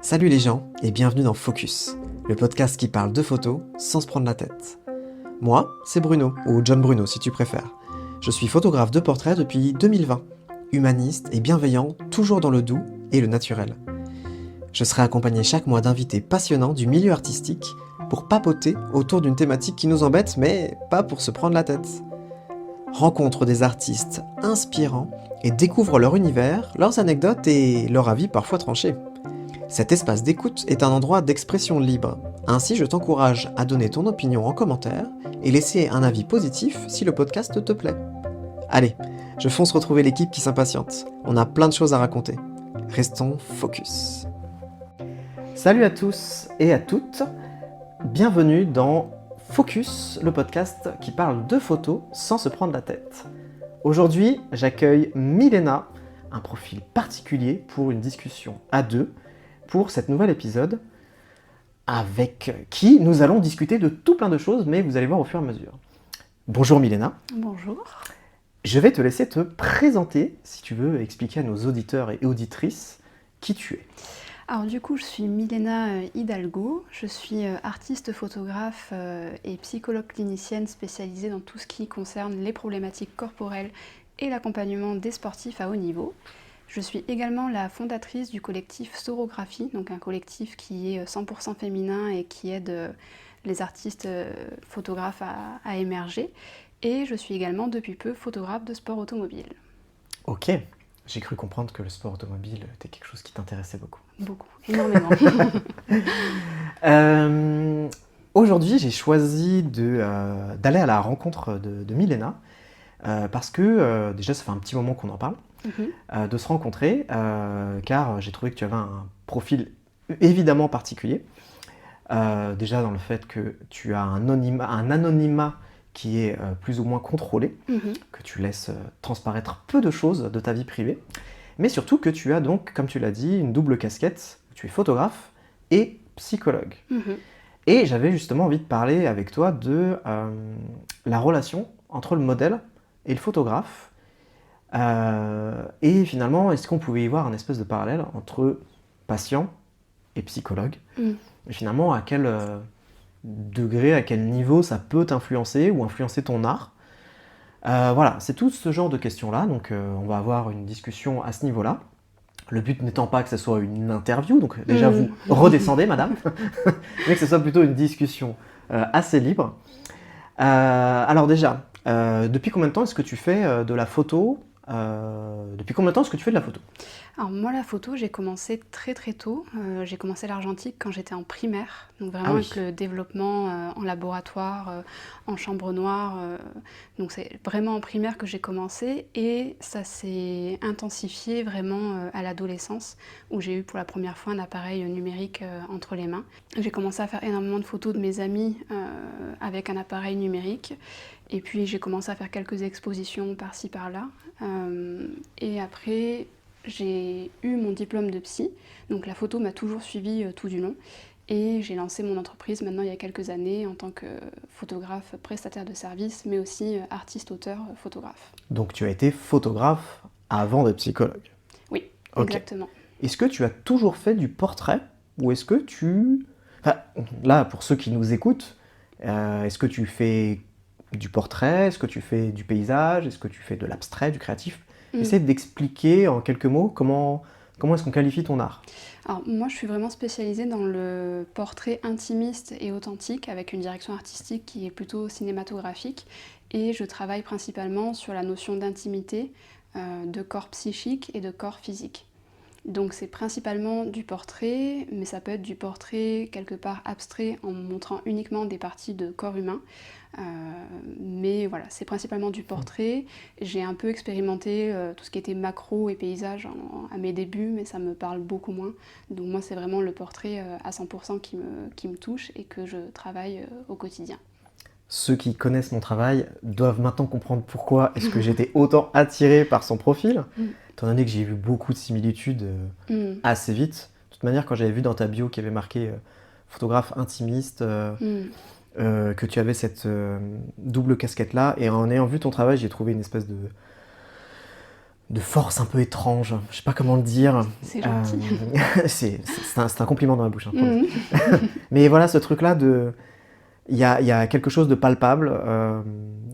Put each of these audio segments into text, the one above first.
Salut les gens et bienvenue dans Focus, le podcast qui parle de photos sans se prendre la tête. Moi, c'est Bruno, ou John Bruno si tu préfères. Je suis photographe de portrait depuis 2020, humaniste et bienveillant, toujours dans le doux et le naturel. Je serai accompagné chaque mois d'invités passionnants du milieu artistique pour papoter autour d'une thématique qui nous embête, mais pas pour se prendre la tête. Rencontre des artistes inspirants et découvre leur univers, leurs anecdotes et leur avis parfois tranchés. Cet espace d'écoute est un endroit d'expression libre. Ainsi, je t'encourage à donner ton opinion en commentaire et laisser un avis positif si le podcast te plaît. Allez, je fonce retrouver l'équipe qui s'impatiente. On a plein de choses à raconter. Restons focus. Salut à tous et à toutes. Bienvenue dans Focus, le podcast qui parle de photos sans se prendre la tête. Aujourd'hui, j'accueille Milena, un profil particulier pour une discussion à deux, pour cet nouvel épisode, avec qui nous allons discuter de tout plein de choses, mais vous allez voir au fur et à mesure. Bonjour Milena. Bonjour. Je vais te laisser te présenter, si tu veux expliquer à nos auditeurs et auditrices qui tu es. Alors du coup, je suis Milena Hidalgo, je suis artiste photographe et psychologue clinicienne spécialisée dans tout ce qui concerne les problématiques corporelles et l'accompagnement des sportifs à haut niveau. Je suis également la fondatrice du collectif Sorographie, donc un collectif qui est 100% féminin et qui aide les artistes photographes à émerger. Et je suis également depuis peu photographe de sport automobile. Ok, j'ai cru comprendre que le sport automobile était quelque chose qui t'intéressait beaucoup. Beaucoup, énormément. Aujourd'hui, j'ai choisi d'aller à la rencontre de Milena parce que déjà, ça fait un petit moment qu'on en parle. De se rencontrer, car j'ai trouvé que tu avais un profil évidemment particulier. Déjà dans le fait que tu as un anonymat qui est plus ou moins contrôlé, que tu laisses transparaître peu de choses de ta vie privée, mais surtout que tu as donc, comme tu l'as dit, une double casquette, tu es photographe et psychologue. Et j'avais justement envie de parler avec toi de la relation entre le modèle et le photographe. Et finalement, est-ce qu'on pouvait y voir un espèce de parallèle entre patient et psychologue et finalement, à quel degré, à quel niveau ça peut t'influencer ou influencer ton art. Voilà, c'est tout ce genre de questions-là, donc on va avoir une discussion à ce niveau-là. Le but n'étant pas que ce soit une interview, donc déjà vous redescendez, madame, mais que ce soit plutôt une discussion assez libre. Alors déjà, depuis combien de temps est-ce que tu fais de la photo ? Depuis combien de temps est-ce que tu fais de la photo ? Alors moi la photo j'ai commencé très très tôt, j'ai commencé l'argentique quand j'étais en primaire, donc vraiment avec le développement en laboratoire, en chambre noire, donc c'est vraiment en primaire que j'ai commencé et ça s'est intensifié vraiment à l'adolescence où j'ai eu pour la première fois un appareil numérique entre les mains. J'ai commencé à faire énormément de photos de mes amis avec un appareil numérique. Et puis j'ai commencé à faire quelques expositions par-ci par-là. Et après, j'ai eu mon diplôme de psy. Donc la photo m'a toujours suivie tout du long. Et j'ai lancé mon entreprise maintenant il y a quelques années en tant que photographe prestataire de services, mais aussi artiste-auteur photographe. Donc tu as été photographe avant d'être psychologue ? Oui, exactement. Est-ce que tu as toujours fait du portrait ? Ou est-ce que tu... Enfin, là, pour ceux qui nous écoutent, est-ce que tu fais du portrait, est-ce que tu fais du paysage, est-ce que tu fais de l'abstrait, du créatif ? Essaie d'expliquer en quelques mots comment est-ce qu'on qualifie ton art. Alors moi je suis vraiment spécialisée dans le portrait intimiste et authentique avec une direction artistique qui est plutôt cinématographique et je travaille principalement sur la notion d'intimité, de corps psychique et de corps physique. Donc c'est principalement du portrait, mais ça peut être du portrait quelque part abstrait en montrant uniquement des parties de corps humain. Mais voilà, c'est principalement du portrait. J'ai un peu expérimenté tout ce qui était macro et paysage à mes débuts, mais ça me parle beaucoup moins. Donc moi c'est vraiment le portrait à 100% qui me touche et que je travaille au quotidien. Ceux qui connaissent mon travail doivent maintenant comprendre pourquoi est-ce que j'étais autant attirée par son profil, étant donné que j'ai vu beaucoup de similitudes assez vite. De toute manière, quand j'avais vu dans ta bio qu'il y avait marqué photographe intimiste, que tu avais cette double casquette-là, et en ayant vu ton travail, j'ai trouvé une espèce de force un peu étrange. Je sais pas comment le dire. C'est gentil. C'est un compliment dans la bouche, hein, promis. Mhm. Mais voilà, ce truc-là il y a quelque chose de palpable,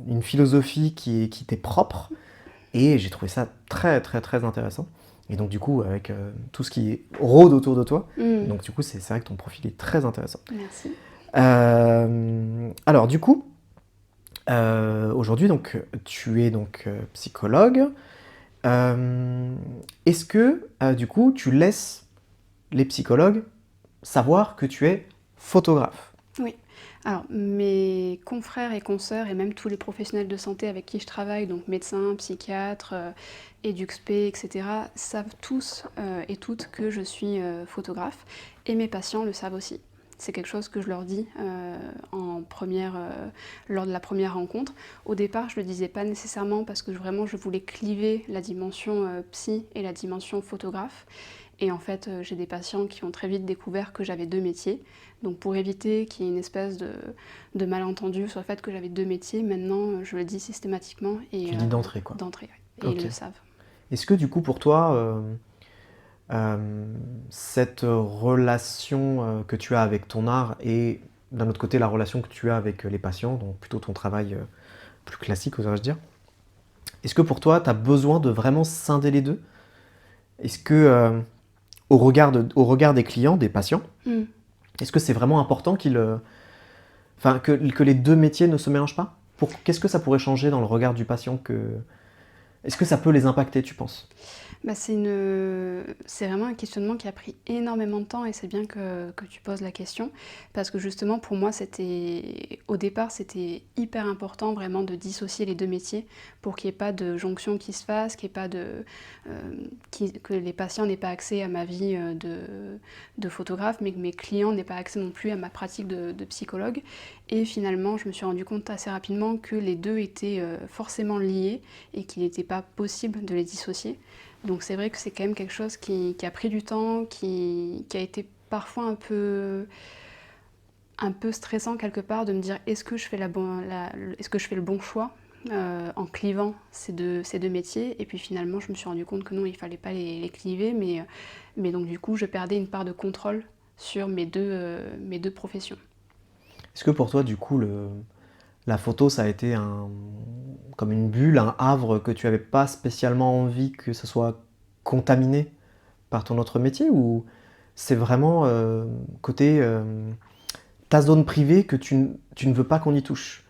une philosophie qui t'est propre, et j'ai trouvé ça très très très intéressant. Et donc du coup, avec tout ce qui rôde autour de toi, donc du coup, c'est vrai que ton profil est très intéressant. Merci. Alors du coup, aujourd'hui, donc, tu es donc psychologue. Est-ce que du coup, tu laisses les psychologues savoir que tu es photographe? Oui. Alors, mes confrères et consoeurs, et même tous les professionnels de santé avec qui je travaille, donc médecins, psychiatres, EduxP, etc., savent tous et toutes que je suis photographe. Et mes patients le savent aussi. C'est quelque chose que je leur dis lors de la première rencontre. Au départ, je ne le disais pas nécessairement parce que vraiment je voulais cliver la dimension psy et la dimension photographe. Et en fait, j'ai des patients qui ont très vite découvert que j'avais deux métiers. Donc pour éviter qu'il y ait une espèce de malentendu sur le fait que j'avais deux métiers, maintenant je le dis systématiquement. Et, Tu dis d'entrée, quoi. D'entrée, oui. Et Ok. ils le savent. Est-ce que du coup, pour toi, cette relation que tu as avec ton art et d'un autre côté la relation que tu as avec les patients, donc plutôt ton travail plus classique, oserais-je dire, est-ce que pour toi, tu as besoin de vraiment scinder les deux? Est-ce que, au regard des clients, des patients, Mm. est-ce que c'est vraiment important que les deux métiers ne se mélangent pas? Qu'est-ce que ça pourrait changer dans le regard du patient Est-ce que ça peut les impacter, tu penses? Bah, c'est vraiment un questionnement qui a pris énormément de temps et c'est bien que tu poses la question parce que justement pour moi au départ c'était hyper important vraiment de dissocier les deux métiers pour qu'il n'y ait pas de jonction qui se fasse, qu'il y ait pas que les patients n'aient pas accès à ma vie de photographe mais que mes clients n'aient pas accès non plus à ma pratique de psychologue. Et finalement je me suis rendu compte assez rapidement que les deux étaient forcément liés et qu'il n'était pas possible de les dissocier. Donc c'est vrai que c'est quand même quelque chose qui a pris du temps, qui a été parfois un peu stressant quelque part de me dire est-ce que je fais le bon choix en clivant ces deux métiers. Et puis finalement je me suis rendu compte que non, il ne fallait pas les cliver, mais donc du coup je perdais une part de contrôle sur mes deux professions. Est-ce que pour toi, du coup, la photo, ça a été comme une bulle, un havre que tu n'avais pas spécialement envie que ce soit contaminé par ton autre métier, ou c'est vraiment côté ta zone privée que tu ne veux pas qu'on y touche?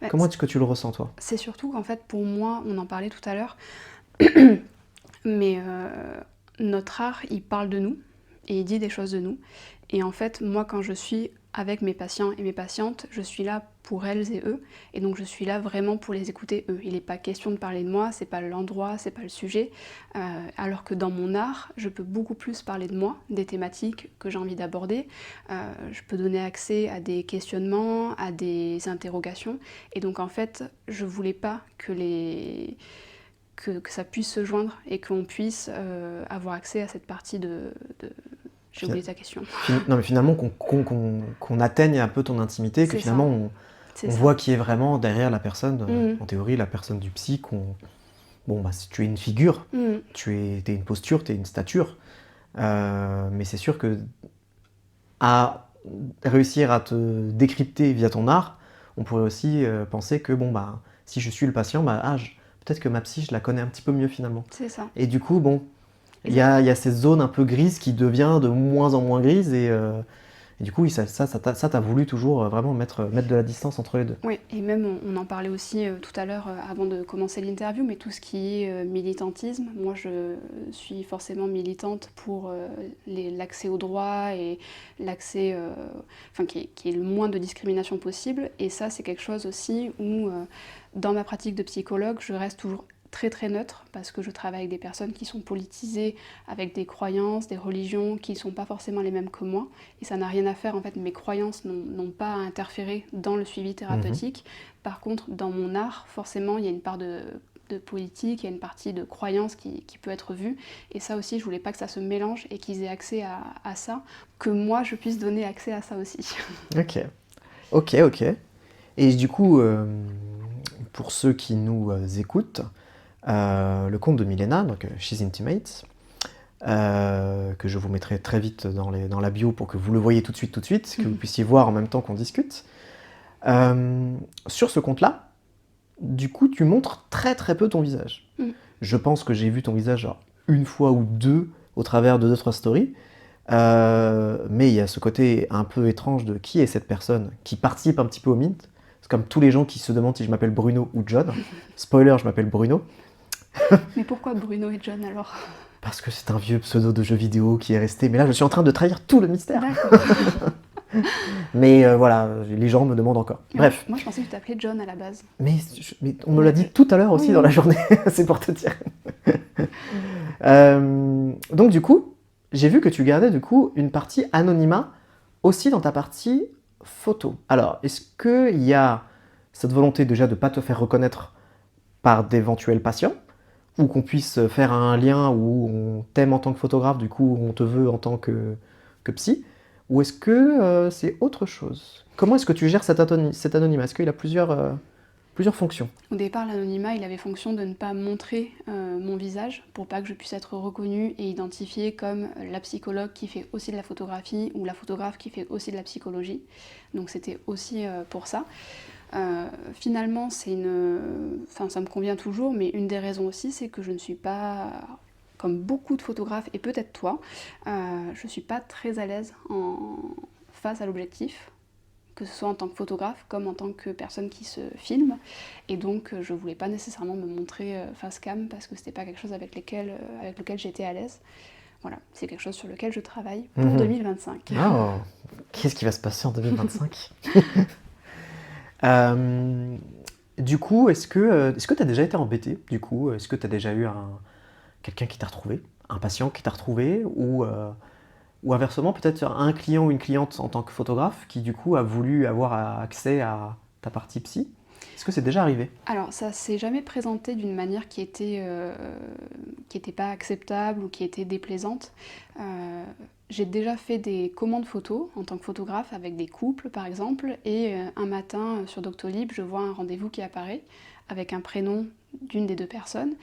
Bah, Comment est-ce que tu le ressens, toi? c'est surtout qu'en fait pour moi, on en parlait tout à l'heure, mais notre art, il parle de nous et il dit des choses de nous. Et en fait, moi, quand je suis avec mes patients et mes patientes, je suis là pour elles et eux. Et donc, je suis là vraiment pour les écouter eux. Il n'est pas question de parler de moi, c'est pas l'endroit, c'est pas le sujet. Alors que dans mon art, je peux beaucoup plus parler de moi, des thématiques que j'ai envie d'aborder. Je peux donner accès à des questionnements, à des interrogations. Et donc, en fait, je voulais pas que ça puisse se joindre et qu'on puisse avoir accès à cette partie J'ai oublié ta question. Non, mais finalement, qu'on atteigne un peu ton intimité, que C'est finalement, ça. on voit qui est vraiment derrière la personne. En théorie, la personne du psy, bon, bah, si tu es une figure, tu es une posture, tu es une stature. Mais c'est sûr que à réussir à te décrypter via ton art, on pourrait aussi penser que bon, bah, si je suis le patient, bah, peut-être que ma psy, je la connais un petit peu mieux finalement. C'est ça. Et du coup, bon, il y a ces zones un peu grises qui deviennent de moins en moins grises et du coup, oui, ça t'as voulu toujours vraiment mettre de la distance entre les deux. Oui, et même on en parlait aussi tout à l'heure avant de commencer l'interview, mais tout ce qui est militantisme, moi je suis forcément militante pour l'accès aux droits et l'accès, qui est le moins de discrimination possible. Et ça, c'est quelque chose aussi où, dans ma pratique de psychologue, je reste toujours très très neutre parce que je travaille avec des personnes qui sont politisées, avec des croyances, des religions qui ne sont pas forcément les mêmes que moi et ça n'a rien à faire, en fait mes croyances n'ont pas à interférer dans le suivi thérapeutique. Par contre dans mon art forcément il y a une part de politique, il y a une partie de croyance qui peut être vue et ça aussi je voulais pas que ça se mélange et qu'ils aient accès à ça, que moi je puisse donner accès à ça aussi. Ok. Et du coup, pour ceux qui nous écoutent, le compte de Milena, donc She's Intimate, que je vous mettrai très vite dans la bio pour que vous le voyez tout de suite, que vous puissiez voir en même temps qu'on discute. Sur ce compte-là, du coup, tu montres très très peu ton visage. Je pense que j'ai vu ton visage genre, une fois ou deux au travers de 2-3 stories, mais il y a ce côté un peu étrange de qui est cette personne qui participe un petit peu au Mint. C'est comme tous les gens qui se demandent si je m'appelle Bruno ou John. Spoiler, je m'appelle Bruno. Mais pourquoi Bruno et John alors? Parce que c'est un vieux pseudo de jeu vidéo qui est resté. Mais là, je suis en train de trahir tout le mystère. Mais voilà, les gens me demandent encore. Bref. Moi, je pensais que tu t'appelais John à la base. Mais on me l'a dit tout à l'heure aussi dans la journée. C'est pour te dire. Donc du coup, j'ai vu que tu gardais du coup une partie anonymat aussi dans ta partie photo. Alors, est-ce qu'il y a cette volonté déjà de ne pas te faire reconnaître par d'éventuels patients, ou qu'on puisse faire un lien où on t'aime en tant que photographe, du coup on te veut en tant que psy, ou est-ce que c'est autre chose? Comment est-ce que tu gères cet anonymat? Est-ce qu'il a plusieurs fonctions? Au départ, l'anonymat, il avait fonction de ne pas montrer mon visage pour pas que je puisse être reconnue et identifiée comme la psychologue qui fait aussi de la photographie ou la photographe qui fait aussi de la psychologie. Donc c'était aussi pour ça. Finalement, ça me convient toujours, mais une des raisons aussi, c'est que je ne suis pas, comme beaucoup de photographes, et peut-être toi, je ne suis pas très à l'aise face à l'objectif, que ce soit en tant que photographe comme en tant que personne qui se filme. Et donc, je ne voulais pas nécessairement me montrer face cam parce que c'était pas quelque chose avec lequel j'étais à l'aise. Voilà, c'est quelque chose sur lequel je travaille pour 2025. Oh, qu'est-ce qui va se passer en 2025? Du coup, est-ce que tu as déjà été embêté? Du coup, est-ce que tu as déjà eu quelqu'un qui t'a retrouvé, un patient qui t'a retrouvé, ou inversement, peut-être un client ou une cliente en tant que photographe qui du coup a voulu avoir accès à ta partie psy? Est-ce que c'est déjà arrivé? Alors, ça s'est jamais présenté d'une manière qui était pas acceptable ou qui était déplaisante. J'ai déjà fait des commandes photos en tant que photographe avec des couples par exemple, et un matin sur Doctolib, je vois un rendez-vous qui apparaît avec un prénom d'une des deux personnes,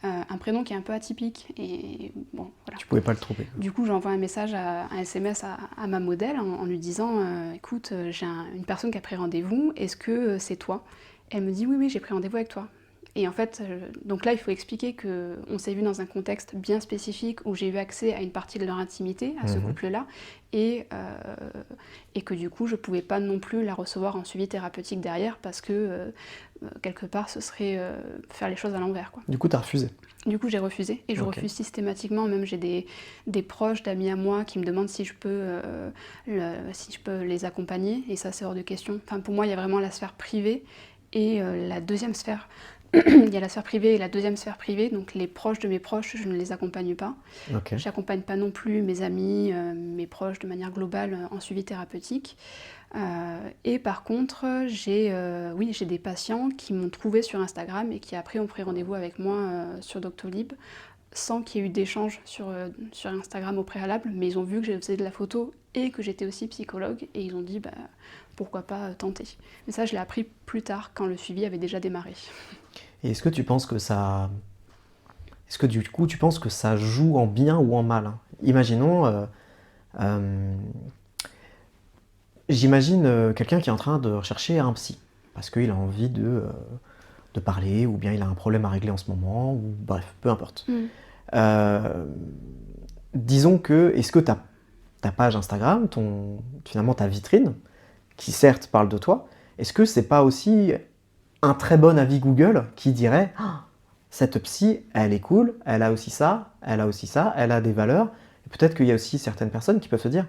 un prénom qui est un peu atypique, et bon, voilà. Tu pouvais pas le trouver. Du coup, j'envoie un message, un SMS à ma modèle en lui disant écoute, j'ai une personne qui a pris rendez-vous, est-ce que c'est toi? Elle me dit oui, j'ai pris rendez-vous avec toi. Et en fait, donc là, il faut expliquer qu'on s'est vu dans un contexte bien spécifique où j'ai eu accès à une partie de leur intimité, à ce couple-là, et que du coup, je ne pouvais pas non plus la recevoir en suivi thérapeutique derrière parce que, quelque part, ce serait faire les choses à l'envers, quoi. Du coup, tu as refusé? Du coup, j'ai refusé, et je refuse systématiquement. Même j'ai des proches d'amis à moi qui me demandent si je peux les accompagner, et ça, c'est hors de question. Enfin, pour moi, il y a vraiment la sphère privée et la deuxième sphère. Il y a la sphère privée et la deuxième sphère privée, donc les proches de mes proches, je ne les accompagne pas. Je n'accompagne pas non plus mes amis, mes proches de manière globale en suivi thérapeutique. Et par contre, j'ai des patients qui m'ont trouvé sur Instagram et qui après ont pris rendez-vous avec moi sur Doctolib, sans qu'il y ait eu d'échange sur Instagram au préalable, mais ils ont vu que je faisais de la photo et que j'étais aussi psychologue, et ils ont dit pourquoi pas tenter. Mais ça, je l'ai appris plus tard, quand le suivi avait déjà démarré. Et est-ce que tu penses que ça... Est-ce que du coup, tu penses que ça joue en bien ou en mal? Imaginons... J'imagine quelqu'un qui est en train de rechercher un psy, parce qu'il a envie de parler, ou bien il a un problème à régler en ce moment, ou bref, peu importe. Disons que, est-ce que ta page Instagram, finalement ta vitrine, qui certes parle de toi, est-ce que c'est pas aussi un très bon avis Google qui dirait cette psy, elle est cool, elle a aussi ça, elle a des valeurs, et peut-être qu'il y a aussi certaines personnes qui peuvent se dire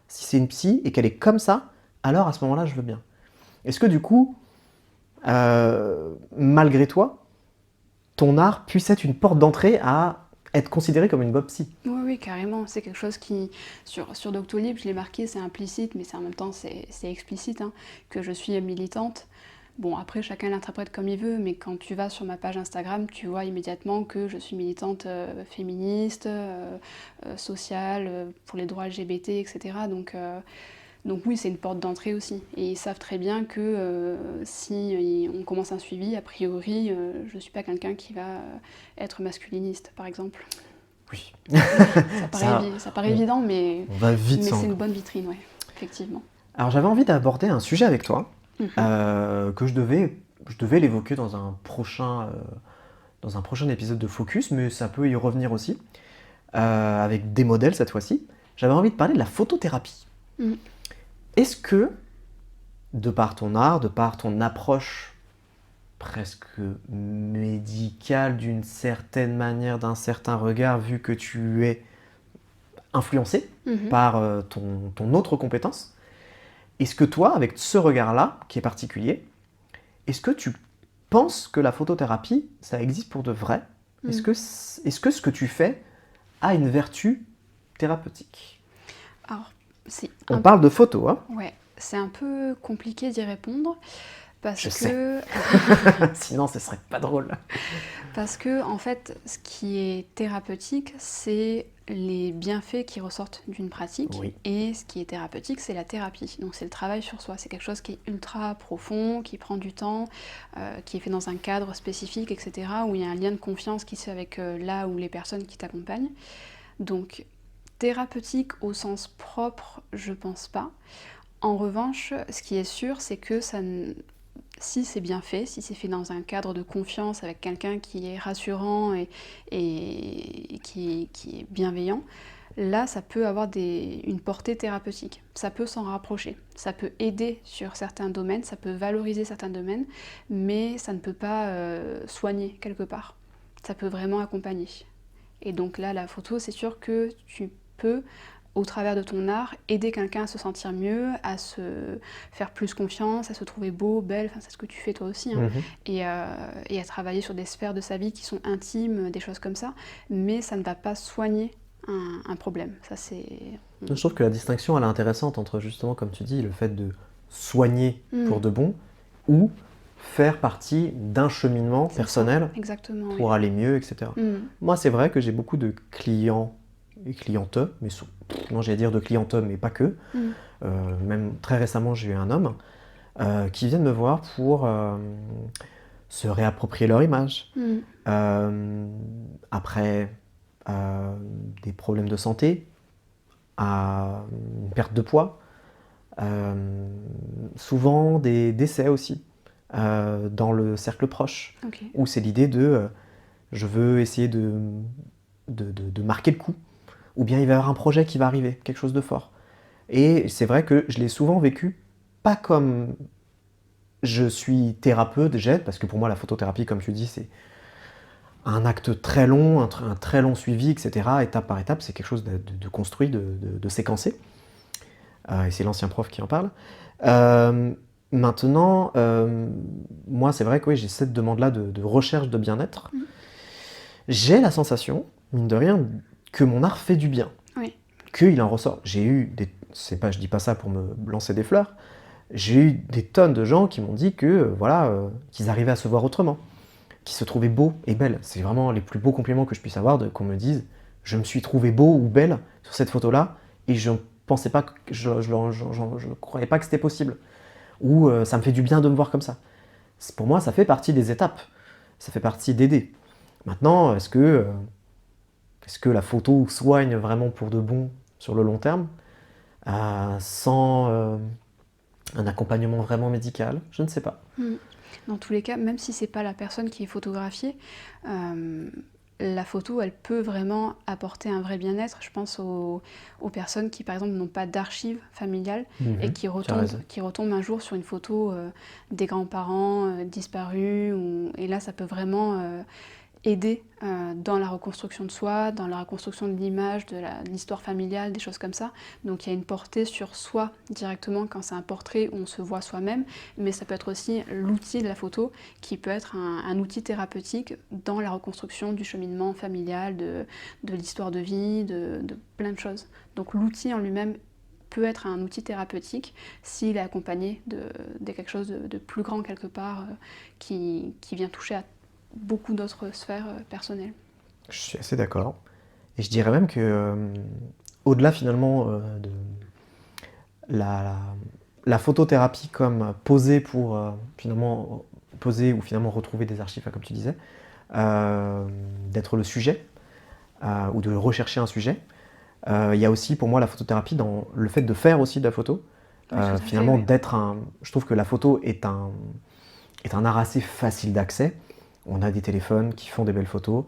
si c'est une psy et qu'elle est comme ça, alors à ce moment-là, je veux bien. Est-ce que du coup, malgré toi, ton art puisse être une porte d'entrée à être considéré comme une bonne psy? Oui, carrément. C'est quelque chose qui, sur Doctolib, je l'ai marqué, c'est implicite, mais en même temps, c'est explicite, que je suis militante. Bon, après, chacun l'interprète comme il veut, mais quand tu vas sur ma page Instagram, tu vois immédiatement que je suis militante féministe, sociale, pour les droits LGBT, etc. Donc Donc oui, c'est une porte d'entrée aussi. Et ils savent très bien que si on commence un suivi, a priori, je ne suis pas quelqu'un qui va être masculiniste, par exemple. Oui. Ça paraît évident, mais, on va vite mais c'est une bonne vitrine, ouais, effectivement. Alors j'avais envie d'aborder un sujet avec toi, Mhm. que je devais l'évoquer dans un prochain épisode de Focus, mais ça peut y revenir aussi, avec des modèles cette fois-ci. J'avais envie de parler de la photothérapie. Mhm. Est-ce que, de par ton art, de par ton approche presque médicale d'une certaine manière, d'un certain regard, vu que tu es influencé par ton autre compétence, est-ce que toi, avec ce regard-là, qui est particulier, est-ce que tu penses que la photothérapie, ça existe pour de vrai ? Est-ce que ce que tu fais a une vertu thérapeutique ? Alors, On parle de photo, hein ? Ouais, c'est un peu compliqué d'y répondre parce Je que sais. Sinon, ce serait pas drôle. Parce que, en fait, ce qui est thérapeutique, c'est les bienfaits qui ressortent d'une pratique. Oui. Et ce qui est thérapeutique, c'est la thérapie. Donc c'est le travail sur soi. C'est quelque chose qui est ultra profond, qui prend du temps, qui est fait dans un cadre spécifique, etc. Où il y a un lien de confiance qui se fait avec là ou les personnes qui t'accompagnent. Donc thérapeutique au sens propre, je pense pas. En revanche, ce qui est sûr, c'est que si c'est bien fait, si c'est fait dans un cadre de confiance avec quelqu'un qui est rassurant et qui est bienveillant, là ça peut avoir une portée thérapeutique. Ça peut s'en rapprocher, ça peut aider sur certains domaines, ça peut valoriser certains domaines, mais ça ne peut pas soigner quelque part. Ça peut vraiment accompagner. Et donc là, la photo, c'est sûr que tu peux, au travers de ton art, aider quelqu'un à se sentir mieux, à se faire plus confiance, à se trouver beau, belle, enfin c'est ce que tu fais toi aussi, hein, et à travailler sur des sphères de sa vie qui sont intimes, des choses comme ça, mais ça ne va pas soigner un problème. Ça c'est... Je trouve que la distinction elle est intéressante entre justement, comme tu dis, le fait de soigner pour de bon ou faire partie d'un cheminement personnel pour aller mieux, etc. Moi, c'est vrai que j'ai beaucoup de clients et clientes, mais non, j'allais dire de clientes, mais pas que. Même très récemment, j'ai eu un homme qui vient me voir pour se réapproprier leur image. Après des problèmes de santé, à une perte de poids, souvent des décès aussi, dans le cercle proche, où c'est l'idée de je veux essayer de marquer le coup, ou bien il va y avoir un projet qui va arriver, quelque chose de fort. Et c'est vrai que je l'ai souvent vécu, pas comme je suis thérapeute, j'aide, parce que pour moi la photothérapie, comme tu dis, c'est un acte très long, un très long suivi, etc. Étape par étape, c'est quelque chose de construit, de séquencé. Et c'est l'ancien prof qui en parle. Maintenant, moi, c'est vrai que oui, j'ai cette demande-là de recherche de bien-être. J'ai la sensation, mine de rien, que mon art fait du bien. Oui. Qu'il en ressort. J'ai eu je dis pas ça pour me lancer des fleurs. J'ai eu des tonnes de gens qui m'ont dit que, qu'ils arrivaient à se voir autrement, qui se trouvaient beaux et belles. C'est vraiment les plus beaux compliments que je puisse avoir, qu'on me dise « je me suis trouvé beau ou belle sur cette photo-là et je pensais pas, je croyais pas que c'était possible. » Ou ça me fait du bien de me voir comme ça. Pour moi, ça fait partie des étapes. Ça fait partie d'aider. Maintenant, est-ce que la photo soigne vraiment pour de bon sur le long terme, sans un accompagnement vraiment médical? Je ne sais pas. Dans tous les cas, même si c'est pas la personne qui est photographiée, la photo, elle peut vraiment apporter un vrai bien-être. Je pense aux personnes qui, par exemple, n'ont pas d'archives familiales et qui retombent un jour sur une photo des grands-parents disparus. Et là, ça peut vraiment aider dans la reconstruction de soi, dans la reconstruction de l'image, de l'histoire familiale, des choses comme ça. Donc il y a une portée sur soi directement quand c'est un portrait où on se voit soi-même, mais ça peut être aussi l'outil de la photo qui peut être un outil thérapeutique dans la reconstruction du cheminement familial, de l'histoire de vie, de plein de choses. Donc l'outil en lui-même peut être un outil thérapeutique s'il est accompagné de quelque chose de plus grand quelque part qui vient toucher à beaucoup d'autres sphères personnelles. Je suis assez d'accord. Et je dirais même que, au-delà finalement la photothérapie comme poser pour finalement poser ou finalement retrouver des archives, comme tu disais, d'être le sujet ou de rechercher un sujet. Il y a aussi pour moi la photothérapie dans le fait de faire aussi de la photo. Finalement, oui. Je trouve que la photo est un art assez facile d'accès. On a des téléphones qui font des belles photos.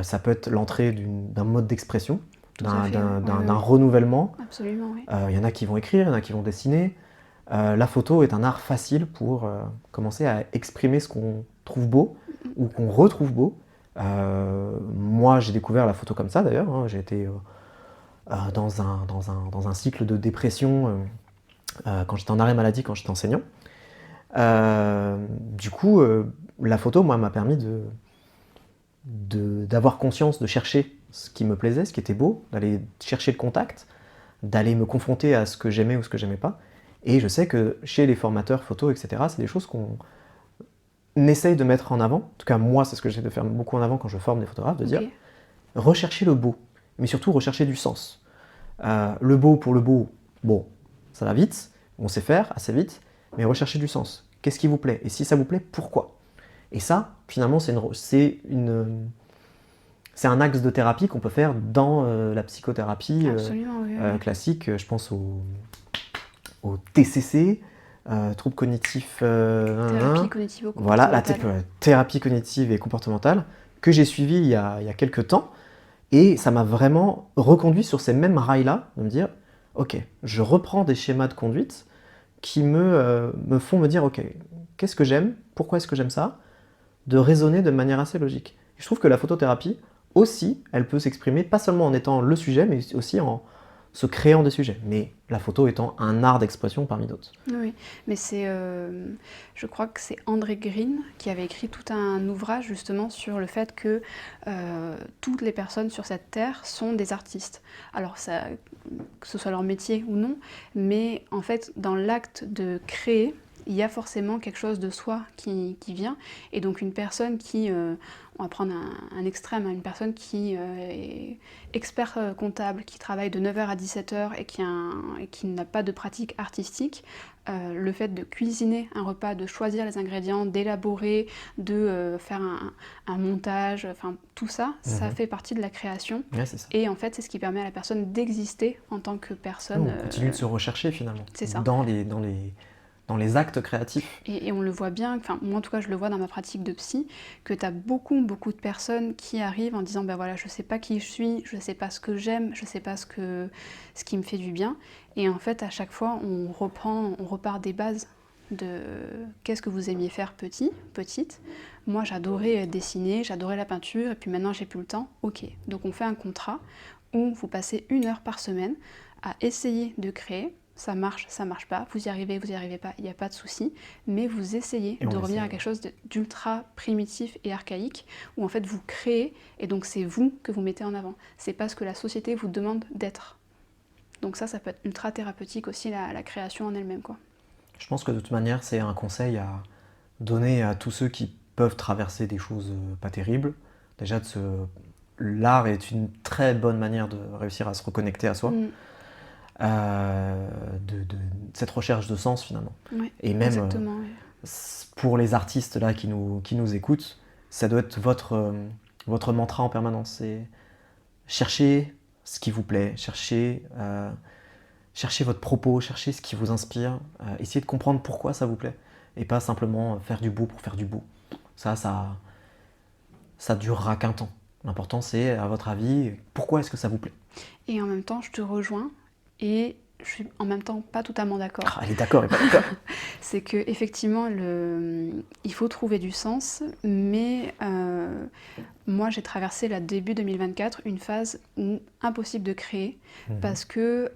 Ça peut être l'entrée d'un mode d'expression, d'un renouvellement. Absolument, oui. Il y en a qui vont écrire, il y en a qui vont dessiner. La photo est un art facile pour commencer à exprimer ce qu'on trouve beau ou qu'on retrouve beau. Moi, j'ai découvert la photo comme ça d'ailleurs. Hein. J'ai été dans un cycle de dépression quand j'étais en arrêt maladie, quand j'étais enseignant. Du coup, la photo, moi, m'a permis d'avoir conscience, de chercher ce qui me plaisait, ce qui était beau, d'aller chercher le contact, d'aller me confronter à ce que j'aimais ou ce que j'aimais pas. Et je sais que chez les formateurs photo, etc., c'est des choses qu'on essaye de mettre en avant. En tout cas, moi, c'est ce que j'essaie de faire beaucoup en avant quand je forme des photographes, de dire rechercher le beau, mais surtout rechercher du sens. Le beau pour le beau, bon, ça va vite, on sait faire assez vite, mais rechercher du sens. Qu'est-ce qui vous plaît? Et si ça vous plaît, pourquoi? Et ça, finalement, c'est un axe de thérapie qu'on peut faire dans la psychothérapie classique. Je pense au TCC, troubles cognitifs. Thérapie cognitivo-comportementale. Voilà, la thérapie cognitive et comportementale, que j'ai suivie il y a quelques temps. Et ça m'a vraiment reconduit sur ces mêmes rails-là, de me dire, ok, je reprends des schémas de conduite qui me font me dire, ok, qu'est-ce que j'aime? Pourquoi est-ce que j'aime ça? De raisonner de manière assez logique. Et je trouve que la photothérapie, aussi, elle peut s'exprimer pas seulement en étant le sujet, mais aussi en se créant des sujets. Mais la photo étant un art d'expression parmi d'autres. Oui, mais je crois que c'est André Green qui avait écrit tout un ouvrage justement sur le fait que toutes les personnes sur cette terre sont des artistes. Alors que ce soit leur métier ou non, mais en fait dans l'acte de créer, il y a forcément quelque chose de soi qui vient. Et donc une personne qui, on va prendre un extrême, une personne qui est expert comptable, qui travaille de 9h à 17h et qui n'a pas de pratique artistique, le fait de cuisiner un repas, de choisir les ingrédients, d'élaborer, de faire un montage, enfin tout ça, ça fait partie de la création. Ouais, c'est ça. Et en fait, c'est ce qui permet à la personne d'exister en tant que personne. On continue de se rechercher finalement. C'est ça. Dans les actes créatifs. Et on le voit bien, enfin moi en tout cas je le vois dans ma pratique de psy, que tu as beaucoup de personnes qui arrivent en disant ben voilà, je sais pas qui je suis, je sais pas ce que j'aime, je sais pas ce qui me fait du bien. Et en fait à chaque fois on repart des bases de qu'est-ce que vous aimiez faire petite. Moi j'adorais dessiner, j'adorais la peinture et puis maintenant j'ai plus le temps. Ok, donc on fait un contrat où vous passez 1 heure par semaine à essayer de créer. Ça marche pas, vous y arrivez pas, il n'y a pas de souci, mais vous essayez de revenir à quelque chose d'ultra primitif et archaïque, où en fait vous créez, et donc c'est vous que vous mettez en avant. C'est pas ce que la société vous demande d'être. Donc ça peut être ultra thérapeutique aussi, la création en elle-même, quoi. Je pense que de toute manière, c'est un conseil à donner à tous ceux qui peuvent traverser des choses pas terribles. Déjà, l'art est une très bonne manière de réussir à se reconnecter à soi. De cette recherche de sens finalement. Ouais, et même pour les artistes là qui nous écoutent, ça doit être votre mantra en permanence. C'est chercher ce qui vous plaît, chercher votre propos, chercher ce qui vous inspire, essayez de comprendre pourquoi ça vous plaît et pas simplement faire du beau pour faire du beau. Ça durera qu'un temps. L'important c'est, à votre avis, pourquoi est-ce que ça vous plaît? Et en même temps, je te rejoins. Et je suis en même temps pas totalement d'accord. Ah, elle est d'accord et pas d'accord. C'est qu'effectivement, il faut trouver du sens, mais moi j'ai traversé là début 2024 une phase où impossible de créer, parce que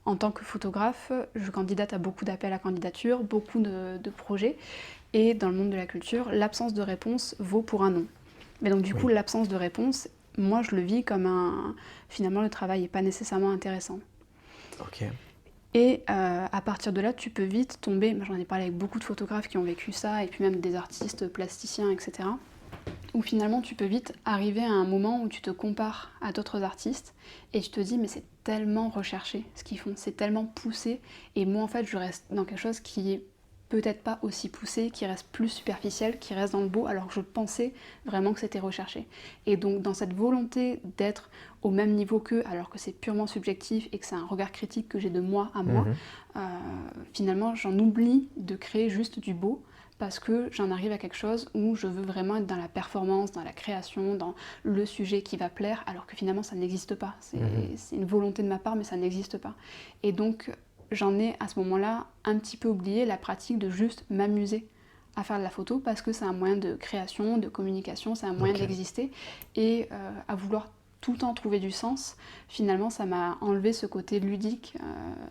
en tant que photographe, je candidate à beaucoup d'appels à candidature, beaucoup de projets, et dans le monde de la culture, l'absence de réponse vaut pour un non. Mais donc du coup, l'absence de réponse, moi je le vis comme finalement le travail n'est pas nécessairement intéressant. Ok. Et à partir de là, tu peux vite tomber, j'en ai parlé avec beaucoup de photographes qui ont vécu ça, et puis même des artistes plasticiens, etc. où finalement tu peux vite arriver à un moment où tu te compares à d'autres artistes et tu te dis mais c'est tellement recherché ce qu'ils font, c'est tellement poussé et moi en fait je reste dans quelque chose qui est peut-être pas aussi poussé, qui reste plus superficiel, qui reste dans le beau alors que je pensais vraiment que c'était recherché. Et donc dans cette volonté d'être au même niveau qu'eux alors que c'est purement subjectif et que c'est un regard critique que j'ai de moi à moi, finalement j'en oublie de créer juste du beau parce que j'en arrive à quelque chose où je veux vraiment être dans la performance, dans la création, dans le sujet qui va plaire, alors que finalement ça n'existe pas. C'est une volonté de ma part, mais ça n'existe pas. Et donc j'en ai à ce moment-là un petit peu oublié la pratique de juste m'amuser à faire de la photo parce que c'est un moyen de création, de communication, c'est un moyen d'exister et à vouloir tout le temps trouver du sens, finalement ça m'a enlevé ce côté ludique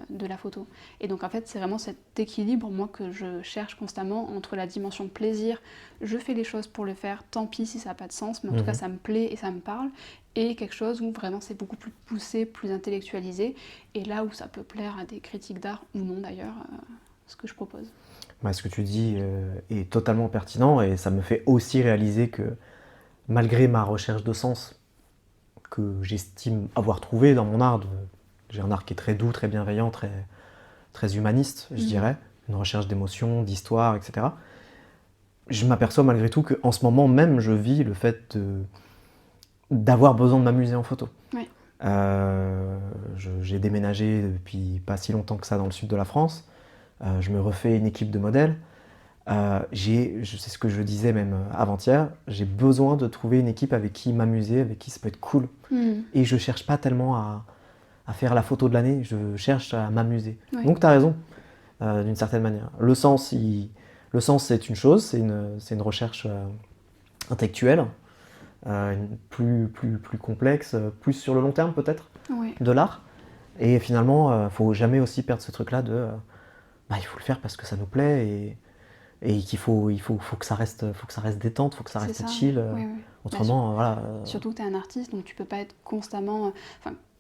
de la photo. Et donc en fait c'est vraiment cet équilibre moi que je cherche constamment entre la dimension plaisir, je fais les choses pour le faire, tant pis si ça n'a pas de sens, mais en tout cas ça me plaît et ça me parle, et quelque chose où vraiment c'est beaucoup plus poussé, plus intellectualisé, et là où ça peut plaire à des critiques d'art ou non d'ailleurs, ce que je propose. Ce que tu dis est totalement pertinent et ça me fait aussi réaliser que malgré ma recherche de sens, que j'estime avoir trouvé dans mon art. J'ai un art qui est très doux, très bienveillant, très humaniste, je dirais, une recherche d'émotions, d'histoire, etc. Je m'aperçois malgré tout qu'en ce moment même, je vis le fait d'avoir besoin de m'amuser en photo. Oui. J'ai déménagé depuis pas si longtemps que ça dans le sud de la France. Je me refais une équipe de modèles. C'est ce que je disais même avant-hier, j'ai besoin de trouver une équipe avec qui m'amuser, avec qui ça peut être cool. Et je cherche pas tellement à faire la photo de l'année, je cherche à m'amuser. Donc tu as raison, d'une certaine manière. Le sens, c'est une chose, c'est une recherche intellectuelle, plus complexe, plus sur le long terme peut-être, de l'art. Et finalement, faut jamais aussi perdre ce truc-là de il faut le faire parce que ça nous plaît et qu'il faut que ça reste détente, faut que ça reste chill. Autrement, voilà. Surtout que tu es un artiste, donc tu peux pas être constamment...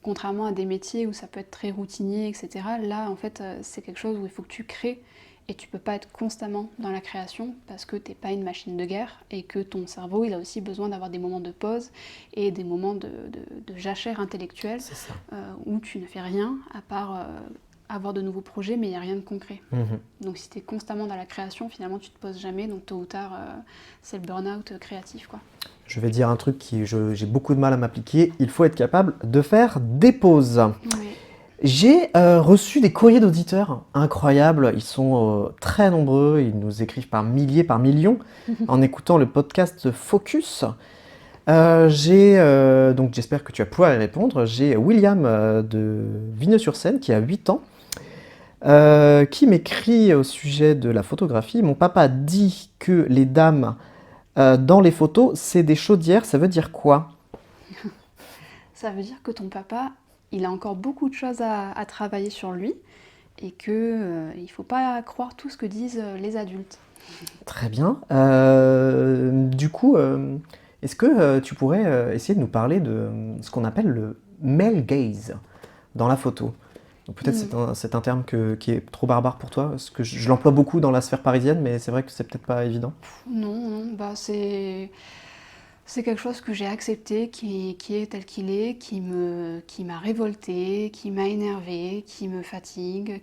contrairement à des métiers où ça peut être très routinier, etc. Là, en fait, c'est quelque chose où il faut que tu crées et tu peux pas être constamment dans la création parce que t'es pas une machine de guerre et que ton cerveau, il a aussi besoin d'avoir des moments de pause et des moments de jachère intellectuelle où tu ne fais rien à part... avoir de nouveaux projets, mais il n'y a rien de concret. Donc si tu es constamment dans la création, finalement tu te poses jamais, donc tôt ou tard c'est le burn-out créatif, quoi. Je vais dire un truc j'ai beaucoup de mal à m'appliquer, il faut être capable de faire des pauses. J'ai reçu des courriers d'auditeurs incroyables, ils sont très nombreux, ils nous écrivent par milliers, par millions, en écoutant le podcast Focus. Donc j'espère que tu vas pouvoir y répondre. J'ai William de Vigneux-sur-Seine qui a 8 ans, qui m'écrit au sujet de la photographie. Mon papa dit que les dames dans les photos, c'est des chaudières, ça veut dire quoi? Ça veut dire que ton papa, il a encore beaucoup de choses à travailler sur lui et qu'il ne faut pas croire tout ce que disent les adultes. Très bien. Du coup, est-ce que tu pourrais essayer de nous parler de ce qu'on appelle le male gaze dans la photo? Donc peut-être c'est un terme qui est trop barbare pour toi, parce que je l'emploie beaucoup dans la sphère parisienne, mais c'est vrai que c'est peut-être pas évident. Non, c'est quelque chose que j'ai accepté, qui est tel qu'il est, qui m'a révoltée, qui m'a énervée, qui me fatigue,